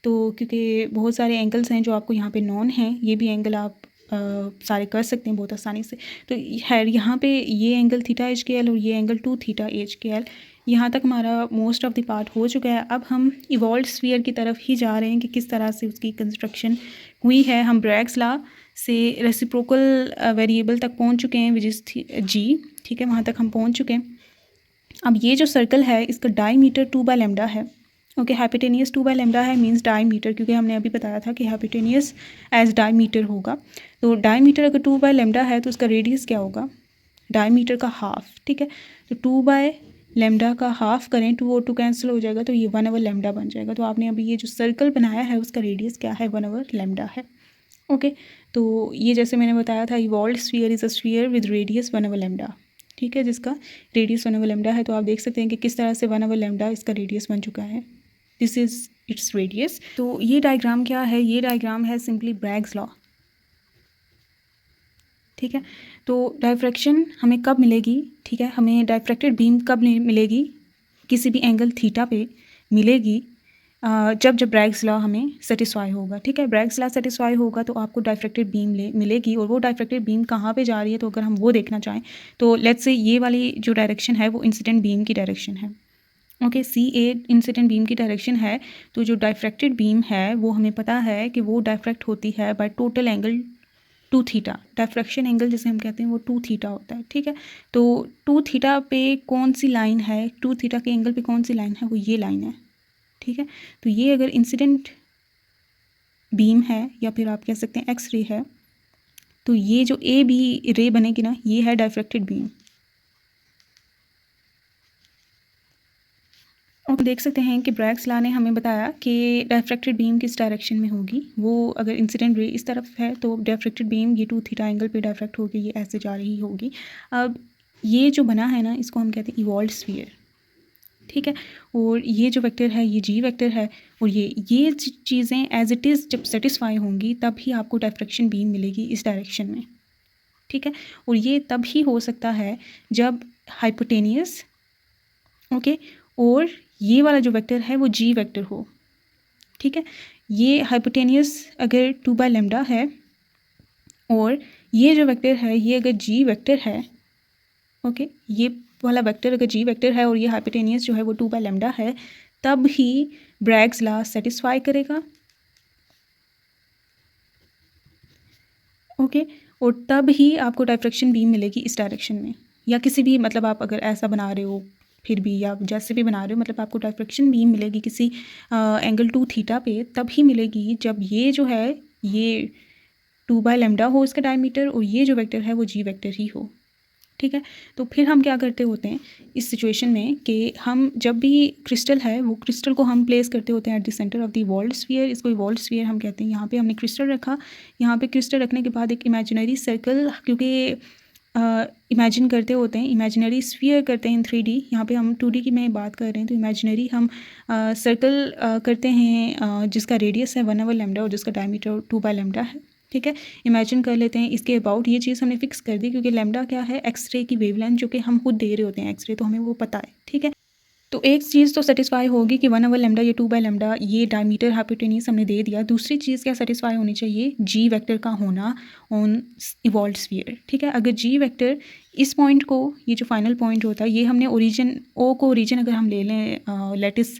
[SPEAKER 1] तो क्योंकि बहुत सारे एंगल्स हैं जो आपको यहाँ पे नॉन हैं, ये भी एंगल आप सारे कर सकते हैं बहुत आसानी से। तो है यहाँ पे ये एंगल थीटा HKL और ये एंगल 2 थीटा HKL। यहाँ तक हमारा मोस्ट ऑफ द पार्ट हो चुका है। अब हम इवॉल्व्ड स्फीयर की तरफ ही जा रहे हैं कि किस तरह से उसकी कंस्ट्रक्शन हुई है। हम ब्रैग्स लॉ से रेसिप्रोकल वेरिएबल तक पहुँच चुके हैं विच इज़ जी, ठीक है, वहाँ तक हम पहुँच चुके हैं। अब ये जो सर्कल है इसका डायमीटर 2/λ है, ओके। हाइपोटेनियस 2/λ है मींस डायमीटर, क्योंकि हमने अभी बताया था कि हाइपोटेनियस एज डायमीटर होगा। तो डायमीटर अगर 2/λ है तो उसका रेडियस क्या होगा? डायमीटर का हाफ, ठीक है। तो 2/λ का हाफ करें, 2 और 2 कैंसिल हो जाएगा, तो ये 1/λ बन जाएगा। तो आपने अभी ये जो सर्कल बनाया है उसका रेडियस क्या है? 1/λ है, ओके। तो ये जैसे मैंने बताया था, Ewald sphere is a sphere with radius 1/λ, ठीक है, जिसका रेडियस 1/λ है। तो आप देख सकते हैं कि किस तरह से 1/λ इसका रेडियस बन चुका है। This is its radius. तो ये डायग्राम क्या है? ये डायग्राम है सिंपली ब्रैग्स लॉ, ठीक है। तो डायफ्रैक्शन हमें कब मिलेगी? ठीक है, हमें डायफ्रैक्टेड बीम कब मिलेगी? किसी भी एंगल थीटा पे मिलेगी जब ब्रैग्स लॉ हमें सेटिस्फाई होगा, ठीक है। ब्रैग्स लॉ सेटिस्फाई होगा तो आपको डायफ्रैक्टेड बीम मिलेगी, और वो डायफ्रैक्टेड बीम कहाँ पे जा रही है? तो अगर हम वो देखना चाहें तो लेट्स से ये वाली जो डायरेक्शन है वो इंसिडेंट बीम की डायरेक्शन है, ओके, सी ए इंसिडेंट बीम की डायरेक्शन है, तो जो डायफ्रैक्टेड बीम है वो हमें पता है कि वो डायफ्रैक्ट होती है by total angle 2 theta. Diffraction angle जिसे हम कहते हैं वो 2 थीटा होता है, ठीक है। तो 2 थीटा पे कौन सी लाइन है, 2 थीटा के एंगल पे कौन सी लाइन है, वो ये लाइन है, ठीक है। तो ये अगर इंसिडेंट बीम है या फिर आप कह सकते हैं एक्स रे है, तो ये जो ए बी रे बनेगी ना, ये है डायफ्रैक्टेड बीम। और देख सकते हैं कि ब्रैग्स लॉ ने हमें बताया कि डायफ्रैक्टेड बीम किस डायरेक्शन में होगी। वो अगर इंसिडेंट रे इस तरफ है तो डायफ्रैक्टेड बीम ये 2 थीटा एंगल पे डायफ्रैक्ट होगी, ये ऐसे जा रही होगी। अब ये जो बना है ना, इसको हम कहते हैं इवॉल्व्ड स्फीयर, ठीक है। और ये जो वेक्टर है ये जी वेक्टर है, और ये चीज़ें एज इट इज़ जब सेटिस्फाई होंगी तब ही आपको डायफ्रैक्शन बीम मिलेगी इस डायरेक्शन में, ठीक है। और ये तब ही हो सकता है जब हाइपोटेनियस, ओके, और ये वाला जो वेक्टर है वो जी वेक्टर हो, ठीक है। ये हाइपोटेनियस अगर 2/λ है और ये जो वेक्टर है ये अगर जी वेक्टर है, ओके, ये वाला वेक्टर अगर जी वेक्टर है और ये हाइपोटेनियस जो है वो 2/λ है, तब ही ब्रैग्स लॉ सेटिस्फाई करेगा, ओके। और तब ही आपको डायफ्रैक्शन बीम मिलेगी इस डायरेक्शन में, या किसी भी, मतलब आप अगर ऐसा बना रहे हो फिर भी, या जैसे भी बना रहे हो, मतलब आपको डायफ्रैक्शन बीम मिलेगी किसी एंगल 2 थीटा पे तब ही मिलेगी जब ये जो है ये 2/λ हो इसका डायमीटर, और ये जो वेक्टर है वो जी वेक्टर ही हो, ठीक है। तो फिर हम क्या करते होते हैं इस सिचुएशन में कि हम जब भी क्रिस्टल है वो क्रिस्टल को हम प्लेस करते होते हैं at the centre of the evolved sphere. इसको इवॉल्व्ड स्फीयर हम कहते हैं। यहाँ पे हमने क्रिस्टल रखा, यहाँ पे क्रिस्टल रखने के बाद एक इमेजिनरी सर्कल, क्योंकि इमेजिन करते होते हैं, इमेजिनरी स्फीयर करते हैं इन 3D। यहाँ पे हम 2D की मैं बात कर रहे हैं, तो इमेजिनरी हम सर्कल करते हैं जिसका रेडियस है 1/λ और जिसका डायमीटर 2/λ है, ठीक है। इमेजिन कर लेते हैं इसके अबाउट, ये चीज़ हमने फिक्स कर दी क्योंकि लैम्डा क्या है, एक्सरे की वेवलेंथ जो कि हम खुद दे रहे होते हैं एक्सरे, तो हमें वो पता है, ठीक है। तो एक चीज़ तो सेटिस्फाई होगी कि 1/λ या 2/λ ये डायमीटर हाइपोटेनियस हमने दे दिया। दूसरी चीज़ क्या सेटिस्फाई होनी चाहिए, जी वेक्टर का होना ऑन इवॉल्व्ड स्फीयर, ठीक है। अगर जी वेक्टर इस पॉइंट को, ये जो फाइनल पॉइंट होता है, ये हमने ओरिजिन ओ को ओरिजिन अगर हम ले लें लैटिस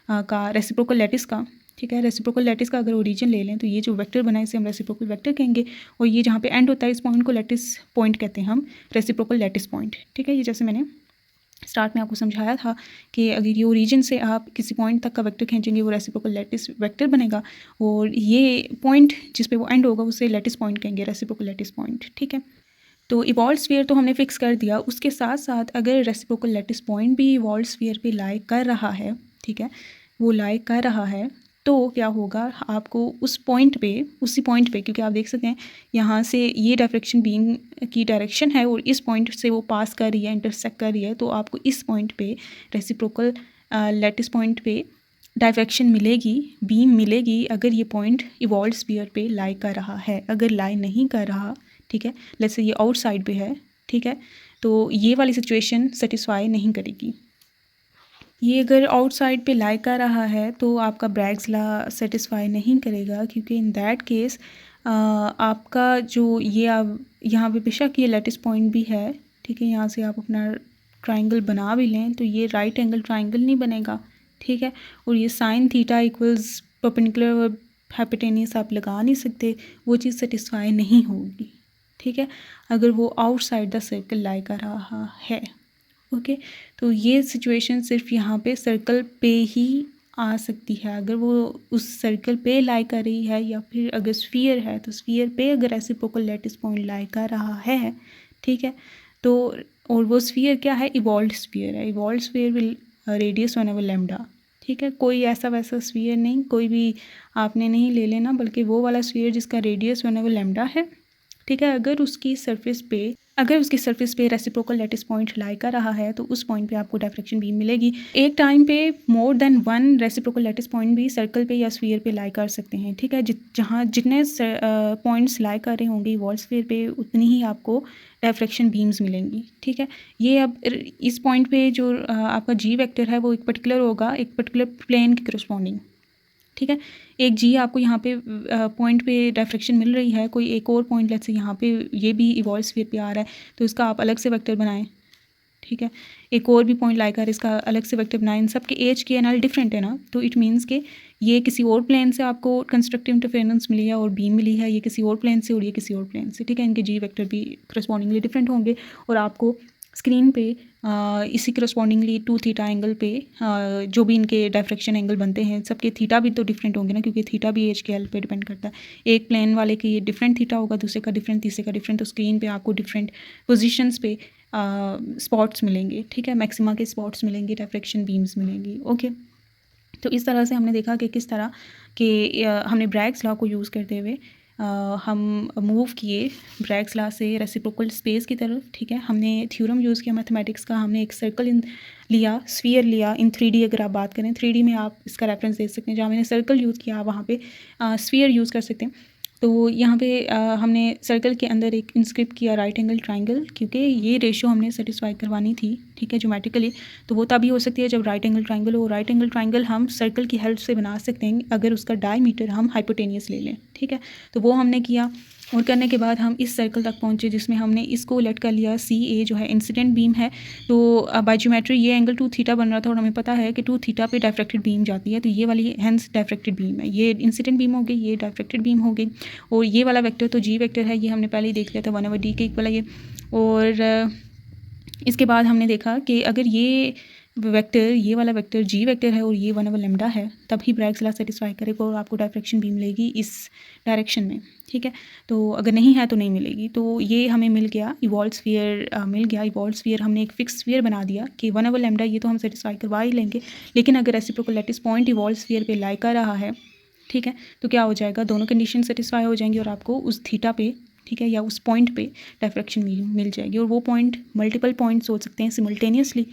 [SPEAKER 1] का, रेसिप्रोकल लैटिस का, ठीक है, रेसिप्रोकल लैटिस का अगर ओरिजिन ले लें तो ये जो वेक्टर बना है इसे हम रेसिप्रोकल वेक्टर कहेंगे, और ये जहाँ पे एंड होता है इस पॉइंट को लैटिस पॉइंट कहते हैं हम, रेसिप्रोकल लैटिस पॉइंट, ठीक है। ये जैसे मैंने स्टार्ट में आपको समझाया था कि अगर ये ओरिजिन से आप किसी पॉइंट तक का वेक्टर खींचेंगे वो रेसिप्रोकल लैटिस वेक्टर बनेगा, और ये पॉइंट जिस पे वो एंड होगा उसे लैटिस पॉइंट कहेंगे, रेसिप्रोकल लैटिस पॉइंट, ठीक है। तो इवॉल्व्ड स्फीयर तो हमने फिक्स कर दिया, उसके साथ साथ अगर रेसिप्रोकल लैटिस पॉइंट भी इवॉल्व्ड स्फीयर पे लाई कर रहा है, ठीक है, वो लाई कर रहा है, तो क्या होगा, आपको उस पॉइंट पे, उसी पॉइंट पे, क्योंकि आप देख सकते हैं यहाँ से ये डायरेक्शन बीम की डायरेक्शन है और इस पॉइंट से वो पास कर रही है, इंटरसेक्ट कर रही है, तो आपको इस पॉइंट पे रेसिप्रोकल लैटिस पॉइंट पे डायरेक्शन मिलेगी, बीम मिलेगी, अगर ये पॉइंट इवॉल्व्ड स्फीयर पे लाई कर रहा है। अगर लाई नहीं कर रहा, ठीक है, लेट्स से ये आउटसाइड पे है, ठीक है, तो ये वाली सिचुएशन सेटिस्फाई नहीं करेगी। ये अगर आउटसाइड पे लाई कर रहा है तो आपका ब्रैग्स लॉ सेटिस्फाई नहीं करेगा, क्योंकि इन दैट केस आपका जो ये आप यहाँ पे बेशक ये लैटिस पॉइंट भी है, ठीक है, यहाँ से आप अपना ट्राइंगल बना भी लें तो ये राइट एंगल ट्राइंगल नहीं बनेगा, ठीक है। और ये sine theta equals perpendicular hypotenuse आप लगा नहीं सकते, वो चीज़ सेटिस्फाई नहीं होगी, ठीक है, अगर वो आउटसाइड द सर्कल लाई कर रहा है, ओके। तो ये सिचुएशन सिर्फ यहाँ पे सर्कल पे ही आ सकती है, अगर वो उस सर्कल पे लाई कर रही है, या फिर अगर स्फीयर है तो स्फीयर पे अगर रेसिप्रोकल लैटिस पॉइंट लाई कर रहा है, ठीक है। तो और वो स्फीयर क्या है, इवॉल्व्ड स्फीयर है। इवॉल्व्ड स्फीयर विल रेडियस 1/λ, ठीक है। कोई ऐसा वैसा स्फीयर नहीं, कोई भी आपने नहीं ले लेना, बल्कि वो वाला स्फीयर जिसका रेडियस 1/λ है, ठीक है। अगर उसकी सरफेस पे रेसिप्रोकल लैटिस पॉइंट लाई कर रहा है तो उस पॉइंट पे आपको डायफ्रैक्शन बीम मिलेगी। एक टाइम पे more than one reciprocal lattice point भी सर्कल पे या स्फीयर पे लाई कर सकते हैं, ठीक है। जहाँ जितने पॉइंट्स लाई कर रहे होंगे वॉल स्फीयर पे उतनी ही आपको डायफ्रैक्शन बीम्स मिलेंगी, ठीक है। ये अब इस पॉइंट पे जो आपका जी वेक्टर है वो एक पर्टिकुलर होगा, एक पर्टिकुलर प्लेन के करस्पॉन्डिंग, ठीक है। एक जी आपको यहाँ पे पॉइंट पे डायफ्रैक्शन मिल रही है, कोई एक और पॉइंट लेट्स से यहाँ पे ये भी इवॉल्व्ड स्फीयर पे आ रहा है, तो इसका आप अलग से वेक्टर बनाएं, ठीक है। एक और भी पॉइंट लाकर इसका अलग से वेक्टर बनाए, इन सब के एज के एनएल डिफरेंट है ना, तो इट मीन्स के ये किसी और प्लेन से आपको कंस्ट्रक्टिव इंटरफेरेंस मिली है और बीम मिली है, ये किसी और प्लेन से और ये किसी और प्लेन से, ठीक है। इनके जी वेक्टर भी करस्पॉन्डिंगली डिफरेंट होंगे और आपको स्क्रीन पे इसी करस्पॉन्डिंगली 2 थीटा एंगल पे जो भी इनके डायफ्रेक्शन एंगल बनते हैं सबके थीटा भी तो डिफरेंट होंगे ना, क्योंकि थीटा भी एज के एल पे डिपेंड करता है। एक प्लेन वाले के ये डिफरेंट थीटा होगा, दूसरे का डिफरेंट, तीसरे का डिफरेंट, तो स्क्रीन पे आपको डिफरेंट पोजीशंस पे स्पॉट्स मिलेंगे, ठीक है। मैक्सिमा के स्पॉट्स मिलेंगे, डायफ्रेक्शन बीम्स मिलेंगी, ओके। तो इस तरह से हमने देखा कि किस तरह के हमने ब्रैग्स लॉ को यूज़ करते हुए हम मूव किए ब्रैग्स लॉ से रेसिप्रोकल स्पेस की तरफ, ठीक है। हमने थ्योरम यूज़ किया मैथमेटिक्स का, हमने एक सर्कल लिया, स्फीयर लिया इन 3D। अगर आप बात करें 3D में आप इसका रेफरेंस दे सकते हैं, जहाँ मैंने सर्कल यूज़ किया वहाँ पे स्फीयर यूज़ कर सकते हैं। तो यहाँ पे हमने सर्कल के अंदर एक इंस्क्रिप्ट किया राइट एंगल ट्राइंगल, क्योंकि ये रेशो हमने सेटिस्फाई करवानी थी, ठीक है, ज्योमेट्रिकली। तो वो तभी हो सकती है जब राइट एंगल ट्राइंगल हो। राइट एंगल ट्राइंगल हम सर्कल की हेल्प से बना सकते हैं अगर उसका डायमीटर हम हाइपोटेनियस ले लें, ठीक है। तो वो हमने किया और करने के बाद हम इस सर्कल तक पहुँचे जिसमें हमने इसको लेट कर लिया CA जो है इंसिडेंट बीम है। तो बाय ज्योमेट्री ये एंगल 2 थीटा बन रहा था और हमें पता है कि 2 थीटा पे डायफ्रेक्टेड बीम जाती है, तो ये वाली हैंस डायफ्रेक्टेड बीम है, ये इंसिडेंट बीम हो गई, ये डायफ्रेक्टेड बीम हो गई। और ये वाला वेक्टर तो जी वेक्टर है, ये हमने पहले ही देख लिया था 1/d के इक्वल है ये। और इसके बाद हमने देखा कि अगर ये वेक्टर, ये वाला वेक्टर जी वेक्टर है और ये 1/λ है, तभी ब्रैग्स लॉ सेटिस्फाई करेगा और आपको डायफ्रेक्शन बीम मिलेगी इस डायरेक्शन में, ठीक है। तो अगर नहीं है तो नहीं मिलेगी। तो ये हमें मिल गया, इवॉल्व स्फीयर मिल गया। इवॉल्व स्फीयर हमने एक फिक्स स्फीयर बना दिया कि 1/λ ये तो हम सेटिस्फाई करवा ही लेंगे, लेकिन अगर reciprocal lattice point evolve sphere पे लाई कर रहा है, ठीक है, तो क्या हो जाएगा, दोनों कंडीशन सेटिस्फाई हो जाएंगी और आपको उस थीटा पे, ठीक है, या उस पॉइंट पे डायफ्रेक्शन मिल जाएगी। और वो पॉइंट मल्टीपल पॉइंट्स हो सकते हैं सिमल्टेनियसली।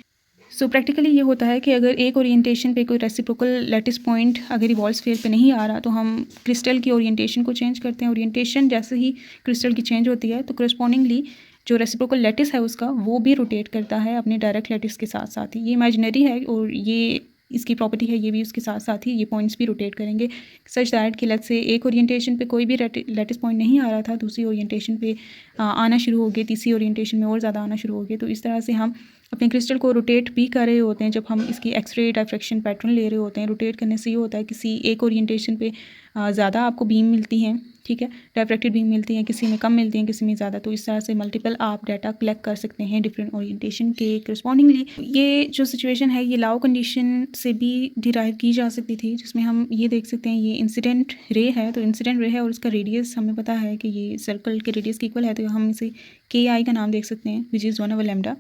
[SPEAKER 1] सो प्रैक्टिकली ये होता है कि अगर एक ओरिएंटेशन पे कोई रेसिप्रोकल लैटिस पॉइंट अगर इवॉल्व स्फीयर पे नहीं आ रहा तो हम क्रिस्टल की ओरिएंटेशन को चेंज करते हैं। ओरिएंटेशन जैसे ही क्रिस्टल की चेंज होती है तो करस्पॉन्डिंगली जो रेसिप्रोकल लैटिस है उसका वो भी रोटेट करता है अपने डायरेक्ट लैटिस के साथ साथ ही। ये इमेजिनरी है और ये इसकी प्रॉपर्टी है, ये भी उसके साथ साथ ही ये पॉइंट्स भी रोटेट करेंगे सच दैट कि लेट्स से एक ओरिएंटेशन पे कोई भी लैटिस पॉइंट नहीं आ रहा था, दूसरी ओरिएंटेशन पे आना शुरू हो गए, तीसरी ओरिएंटेशन में और ज़्यादा आना शुरू हो गए। तो इस तरह से हम अपने क्रिस्टल को रोटेट भी कर रहे होते हैं जब हम इसकी एक्सरे डायफ्रेक्शन पैटर्न ले रहे होते हैं। रोटेट करने से ये होता है किसी एक ओरिएंटेशन पे ज़्यादा आपको बीम मिलती हैं, ठीक है, डायफ्रेक्टेड बीम मिलती हैं, किसी में कम मिलती हैं, किसी में ज़्यादा। तो इस तरह से मल्टीपल आप डाटा कलेक्ट कर सकते हैं डिफरेंट ओरिएंटेशन के करस्पॉन्डिंगली। ये जो सिचुएशन है ये लाउ कंडीशन से भी डिराइव की जा सकती थी, जिसमें हम ये देख सकते हैं ये इंसिडेंट रे है, तो इंसिडेंट रे है और इसका रेडियस हमें पता है कि ये सर्कल के रेडियस के इक्वल है, तो हम इसे KI का नाम देख सकते हैं विच इज़ 1/λ,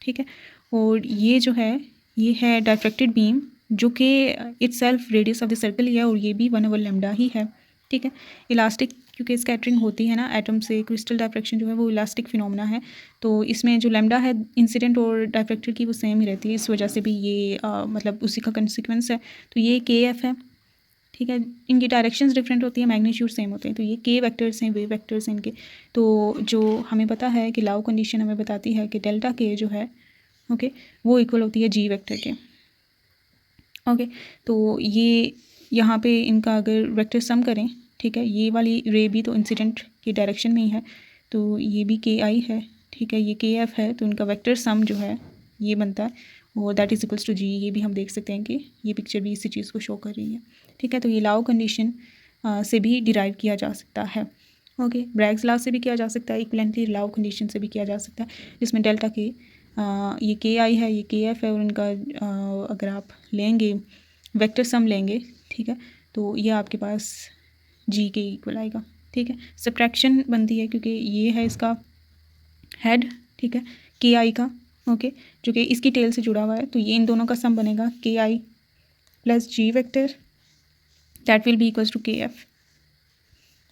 [SPEAKER 1] ठीक है। और ये जो है ये है डायफ्रेक्टेड बीम जो कि itself radius of the circle ही है और ये भी 1/λ ही है, ठीक है। इलास्टिक क्योंकि स्कैटरिंग होती है ना एटम से, क्रिस्टल डायफ्रेक्शन जो है वो इलास्टिक फिनोमेना है, तो इसमें जो लैम्डा है इंसिडेंट और डायफ्रेक्टेड की वो सेम ही रहती है, इस वजह से भी ये मतलब उसी का कंसिक्वेंस है। तो ये KF है, ठीक है। इनकी डायरेक्शंस डिफरेंट होती है, मैग्नीट्यूड सेम होते हैं, तो ये K वेक्टर्स हैं, वेव वेक्टर्स हैं इनके। तो जो हमें पता है कि लाउ कंडीशन हमें बताती है कि डेल्टा K जो है, ओके, वो इक्वल होती है G वेक्टर के, ओके। तो ये यहाँ पे इनका अगर वेक्टर सम करें, ठीक है, ये वाली रे भी तो इंसिडेंट की डायरेक्शन में ही है, तो ये भी KI है, ठीक है, ये KF है, तो इनका वेक्टर सम जो है ये बनता है और that is equals to G। ये भी हम देख सकते हैं कि ये पिक्चर भी इसी चीज़ को शो कर रही है, ठीक है। तो ये लाउ कंडीशन से भी डिराइव किया जा सकता है, ओके। ब्रैग्स लॉ से भी किया जा सकता है, इक्विवेलेंटली लाउ कंडीशन से भी किया जा सकता है, जिसमें डेल्टा के ये KI है, ये KF है और इनका अगर आप लेंगे वेक्टर सम लेंगे, ठीक है, तो ये आपके पास G के इक्वल आएगा, ठीक है। सब्ट्रैक्शन बनती है क्योंकि ये है इसका हेड, ठीक है, KI का, ओके, जो कि इसकी टेल से जुड़ा हुआ है, तो ये इन दोनों का सम बनेगा KI plus G vector, that will be equals to KF,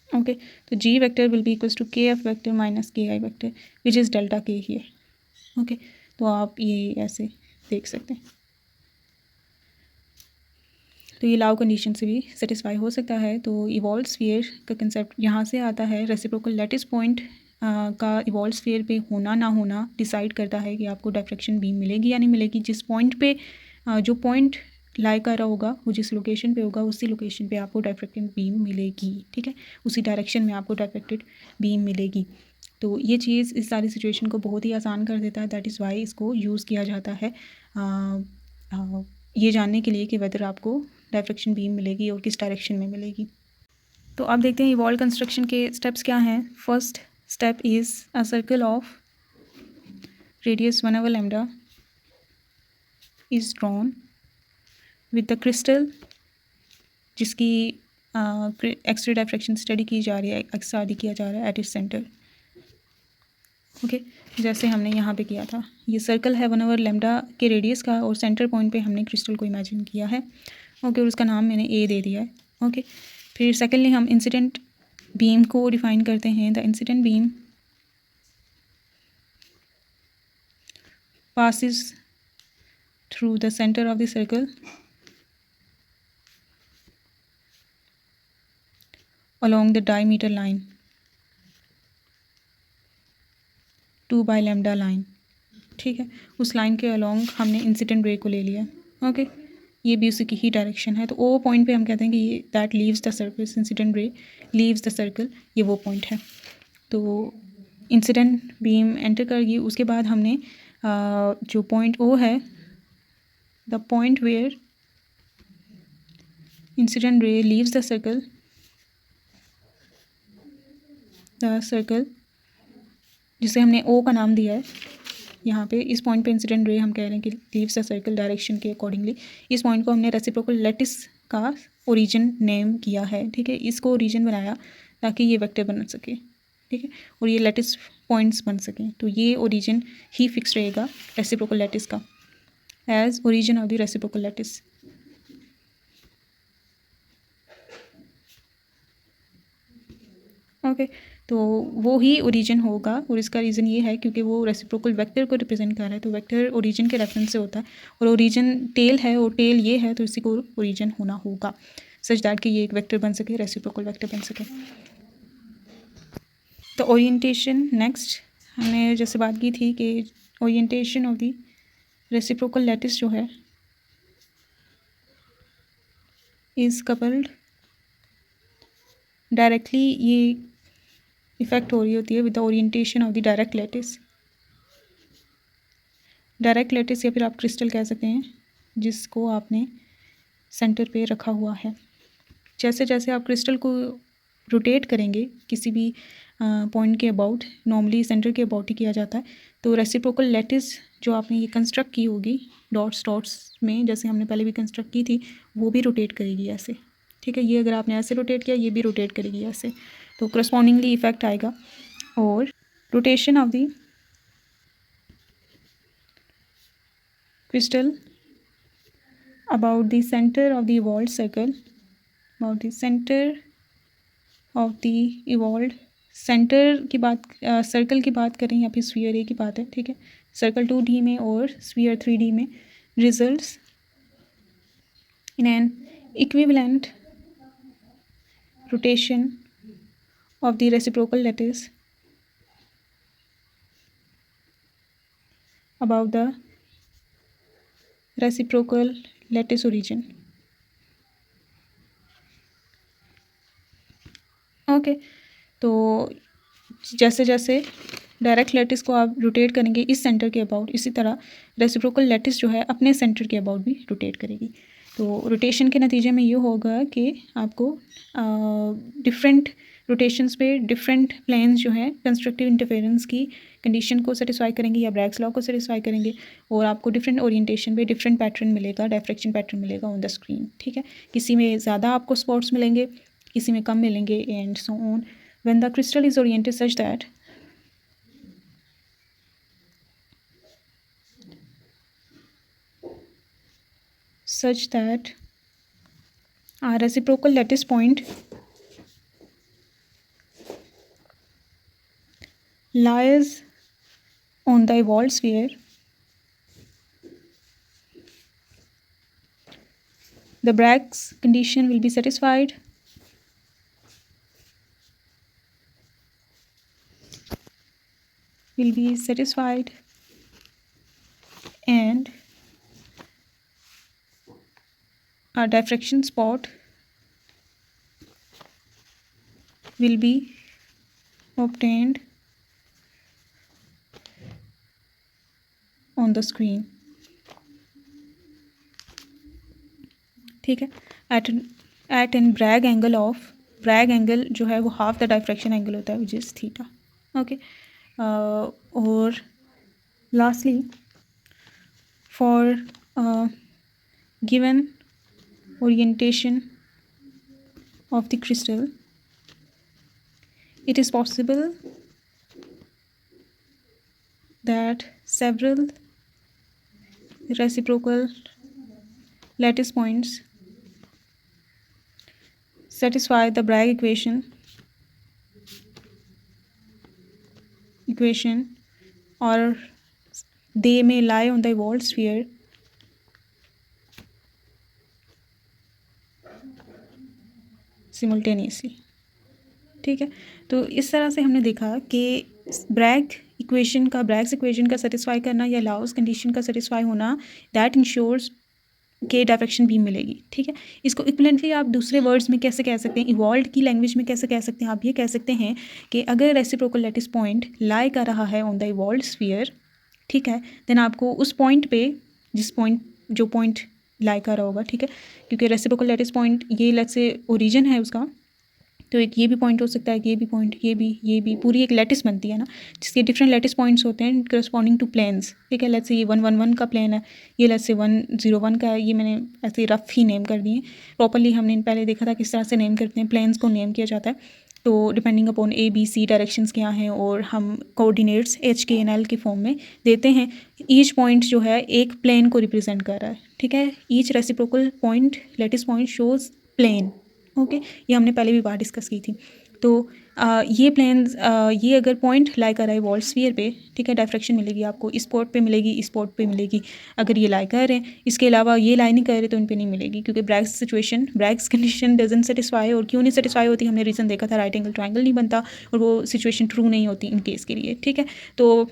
[SPEAKER 1] okay. तो G vector will be equals to KF vector minus KI vector which is delta K here, okay. तो आप ये ऐसे देख सकते हैं। तो ये लाउ कंडीशन से भी सेटिस्फाई हो सकता है। तो इवॉल्व स्फीयर का कंसेप्ट यहाँ से आता है, रेसिप्रोकल लैटिस पॉइंट का इवॉल्व स्फीयर पे होना ना होना डिसाइड करता है कि आपको डायफ्रेक्शन बीम मिलेगी या नहीं मिलेगी। जिस पॉइंट पे जो पॉइंट लाई कर रहा होगा वो जिस लोकेशन पे होगा उसी लोकेशन पे आपको डायफ्रेक्टेड बीम मिलेगी, ठीक है, उसी डायरेक्शन में आपको डायफ्रेक्टेड बीम मिलेगी। तो ये चीज़ इस सारी सिचुएशन को बहुत ही आसान कर देता है। दैट इज़ वाई इसको यूज़ किया जाता है ये जानने के लिए कि वेदर आपको डायफ्रैक्शन बीम मिलेगी और किस डायरेक्शन में मिलेगी। तो आप देखते हैं वॉल कंस्ट्रक्शन के स्टेप्स क्या हैं। First step is a circle of radius 1/, lambda is drawn with the crystal जिसकी एक्सरे डायफ्रैक्शन स्टडी की जा रही है, एक्सआरडी किया जा रहा है एट इट्स सेंटर। ओके जैसे हमने यहाँ पे किया था, ये सर्कल है 1/, लैम्डा के रेडियस का और सेंटर पॉइंट पे हमने क्रिस्टल को इमेजिन किया है। ओके और उसका नाम मैंने ए दे दिया है। ओके फिर सेकेंडली हम इंसिडेंट बीम को डिफाइन करते हैं। The incident beam passes through the center of the circle along the diameter line 2 by lambda line। ठीक है, उस लाइन के अलोंग हमने इंसिडेंट रे को ले लिया। ओके ये भी उसी की ही डायरेक्शन है। तो ओ पॉइंट पे हम कहते हैं कि ये that leaves the circle, incident ray leaves the circle, ये वो पॉइंट है। तो इंसिडेंट बीम एंटर कर गई, उसके बाद हमने जो पॉइंट ओ है, the point where incident ray leaves the circle जिसे हमने ओ का नाम दिया है यहाँ पे, इस पॉइंट पे इंसिडेंट रे हम कह रहे हैं कि लीव्स द सर्कल डायरेक्शन के अकॉर्डिंगली। इस पॉइंट को हमने रेसिप्रोकल लैटिस का ओरिजिन नेम किया है। ठीक है, इसको ओरिजिन बनाया ताकि ये वेक्टर बन सके। ठीक है, और ये लैटिस पॉइंट्स बन सकें। तो ये ओरिजिन ही फिक्स रहेगा रेसिप्रोकल लैटिस का as origin of the reciprocal lattice. Okay तो वो ही ओरिजिन होगा और इसका रीज़न ये है क्योंकि वो रेसिप्रोकल वेक्टर को रिप्रेजेंट कर रहा है। तो वेक्टर ओरिजिन के रेफरेंस से होता है और ओरिजिन टेल है और टेल ये है, तो इसी को ओरिजिन होना होगा सच दैट कि ये एक वेक्टर बन सके, रेसिप्रोकल वेक्टर बन सके। तो ओरिएंटेशन नेक्स्ट हमने जैसे बात की थी कि orientation of the reciprocal lattice जो है इज़ कपल्ड डायरेक्टली, ये इफ़ेक्ट हो रही होती है with the orientation of the direct lattice. Direct lattice या फिर आप क्रिस्टल कह सकते हैं जिसको आपने सेंटर पे रखा हुआ है। जैसे जैसे आप क्रिस्टल को रोटेट करेंगे किसी भी पॉइंट के अबाउट, नॉर्मली सेंटर के अबाउट ही किया जाता है, तो रेसिप्रोकल लैटिस जो आपने ये कंस्ट्रक्ट की होगी डॉट्स में, जैसे हमने पहले भी कंस्ट्रक्ट की थी, वो भी रोटेट करेगी ऐसे। ठीक है, ये अगर आपने ऐसे रोटेट किया, ये भी रोटेट करेगी ऐसे, तो करस्पॉन्डिंगली इफेक्ट आएगा। और rotation of the crystal about the center of the evolved circle, about the center of the evolved, centre की बात, सर्कल की बात करें या फिर स्फीयर ए की बात है। ठीक है, सर्कल 2D में और स्फीयर 3D में, results in an equivalent rotation of the reciprocal lattice about the reciprocal lattice origin. Okay तो जैसे जैसे डायरेक्ट लैटिस को आप रोटेट करेंगे इस सेंटर के अबाउट, इसी तरह रेसिप्रोकल लैटिस जो है अपने सेंटर के अबाउट भी रोटेट करेगी। तो रोटेशन के नतीजे में ये होगा कि आपको डिफरेंट रोटेशंस पे डिफरेंट प्लेन्स जो है कंस्ट्रक्टिव इंटरफेरेंस की कंडीशन को सेटिस्फाई करेंगे या ब्रैग्स लॉ को सेटिस्फाई करेंगे, और आपको डिफरेंट ओरिएंटेशन पे डिफरेंट पैटर्न मिलेगा, डायफ्रैक्शन पैटर्न मिलेगा ऑन द स्क्रीन। ठीक है, किसी में ज़्यादा आपको स्पॉट्स मिलेंगे, किसी में कम मिलेंगे, and so on. When the crystal is oriented such that our reciprocal lattice point lies on the evolved sphere, the Bragg's condition will be satisfied and our diffraction spot will be obtained on the screen, ठीक है। At an Bragg angle of, Bragg angle जो है वो half the diffraction angle होता है which is theta, okay. और lastly for given orientation of the crystal, it is possible that several reciprocal lattice points satisfy the Bragg equation or they may lie on the evolved sphere simultaneously, ठीक है। तो इस तरह से हमने देखा कि ब्रैग्स इक्वेशन का सेटिस्फाई करना या लाउस कंडीशन का सेटिस्फाई होना, दैट इंश्योर्स के डायरेक्शन बीम मिलेगी, ठीक है। इसको इक्विवेलेंटली आप दूसरे वर्ड्स में कैसे कह सकते हैं, इवॉल्व की लैंग्वेज में कैसे कह सकते हैं, आप ये कह सकते हैं कि अगर रेसिप्रोकल लैटिस पॉइंट लाई कर रहा है ऑन द इवॉल्व स्फीयर, ठीक है, देन आपको उस पॉइंट पे जो पॉइंट लाई कर रहा होगा, ठीक है, क्योंकि रेसिप्रोकल लैटिस पॉइंट ये लेट्स से ओरिजिन है उसका, तो एक ये भी पॉइंट हो सकता है, ये भी पॉइंट, ये भी पूरी एक लैटिस बनती है ना, जिसके डिफरेंट लैटिस पॉइंट्स होते हैं करस्पॉन्डिंग टू प्लेन्स, ठीक है। लेट्स से ये 111 का प्लेन है, ये लेट्स से 101 का है, ये मैंने ऐसे रफ ही नेम कर दिए। प्रॉपरली हमने पहले देखा था किस तरह से नेम करते हैं, प्लेन्स को नेम किया जाता है, तो डिपेंडिंग अपॉन ABC डायरेक्शंस क्या हैं और हम कोऑर्डिनेट्स HKNL के फॉर्म में देते हैं। ईच पॉइंट जो है एक प्लेन को रिप्रेजेंट कर रहा है, ठीक है। Each reciprocal point lattice point shows plane, okay, ये हमने पहले भी बात डिस्कस की थी। तो ये प्लेन्स ये अगर पॉइंट लाई कर रहा है वॉल स्फीयर पे, ठीक है, डायफ्रैक्शन मिलेगी आपको, इस स्पॉट पे मिलेगी, इस स्पॉट पे मिलेगी अगर ये लाई कर रहे हैं। इसके अलावा ये लाई नहीं कर रहे तो इन पे नहीं मिलेगी, क्योंकि ब्रैग्स कंडीशन डजंट सेटिस्फाई। और क्यों नहीं सेटिस्फाई होती, हमने रीज़न देखा था, राइट एंगल ट्रायंगल नहीं बनता और वो सिचुएशन ट्रू नहीं होती इन केस के लिए, ठीक है। तो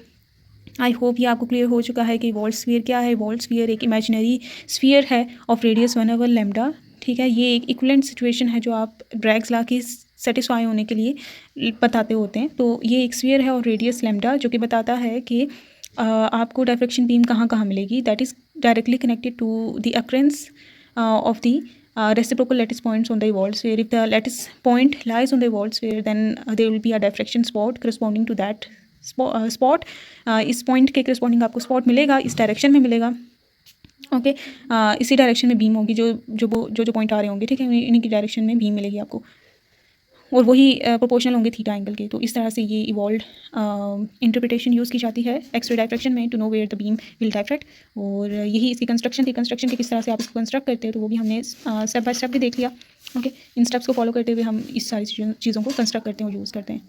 [SPEAKER 1] आई होप ये आपको क्लियर हो चुका है कि वॉल स्फीयर क्या है। वॉल स्फीयर एक इमेजिनरी स्फीयर है ऑफ रेडियस 1/λ, ठीक है। ये एक इक्विवेलेंट सिचुएशन है जो आप ब्रैग्स लॉ की सेटिस्फाई होने के लिए बताते होते हैं। तो ये एक स्फीयर है और रेडियस लैम्डा, जो कि बताता है कि आपको डायफ्रैक्शन बीम कहाँ कहाँ मिलेगी, that is directly connected to the occurrence of the reciprocal lattice points on the evolved sphere. If the lattice point lies on the evolved sphere, then there will be a diffraction spot corresponding to that spot. इस point के corresponding आपको spot मिलेगा, इस direction में मिलेगा, okay. इसी direction में beam होगी, जो पॉइंट आ रहे होंगे, ठीक है, इन्हीं की डायरेक्शन में बीम मिलेगी आपको, और वही प्रोपोर्शनल होंगे थीटा एंगल के। तो इस तरह से ये इवॉल्व इंटरप्रिटेशन यूज़ की जाती है एक्सरे डायफ्रैक्शन में to know where the beam will diffract. और यही इसकी कंस्ट्रक्शन थी। कंस्ट्रक्शन के किस तरह से आप इसको कंस्ट्रक्ट करते हैं, तो वो भी हमने स्टेप बाय स्टेप भी देख लिया, ओके। इन स्टेप्स को फॉलो करते हुए हम इस सारी चीज़ों को कंस्ट्रक्ट करते हैं और यूज़ करते हैं।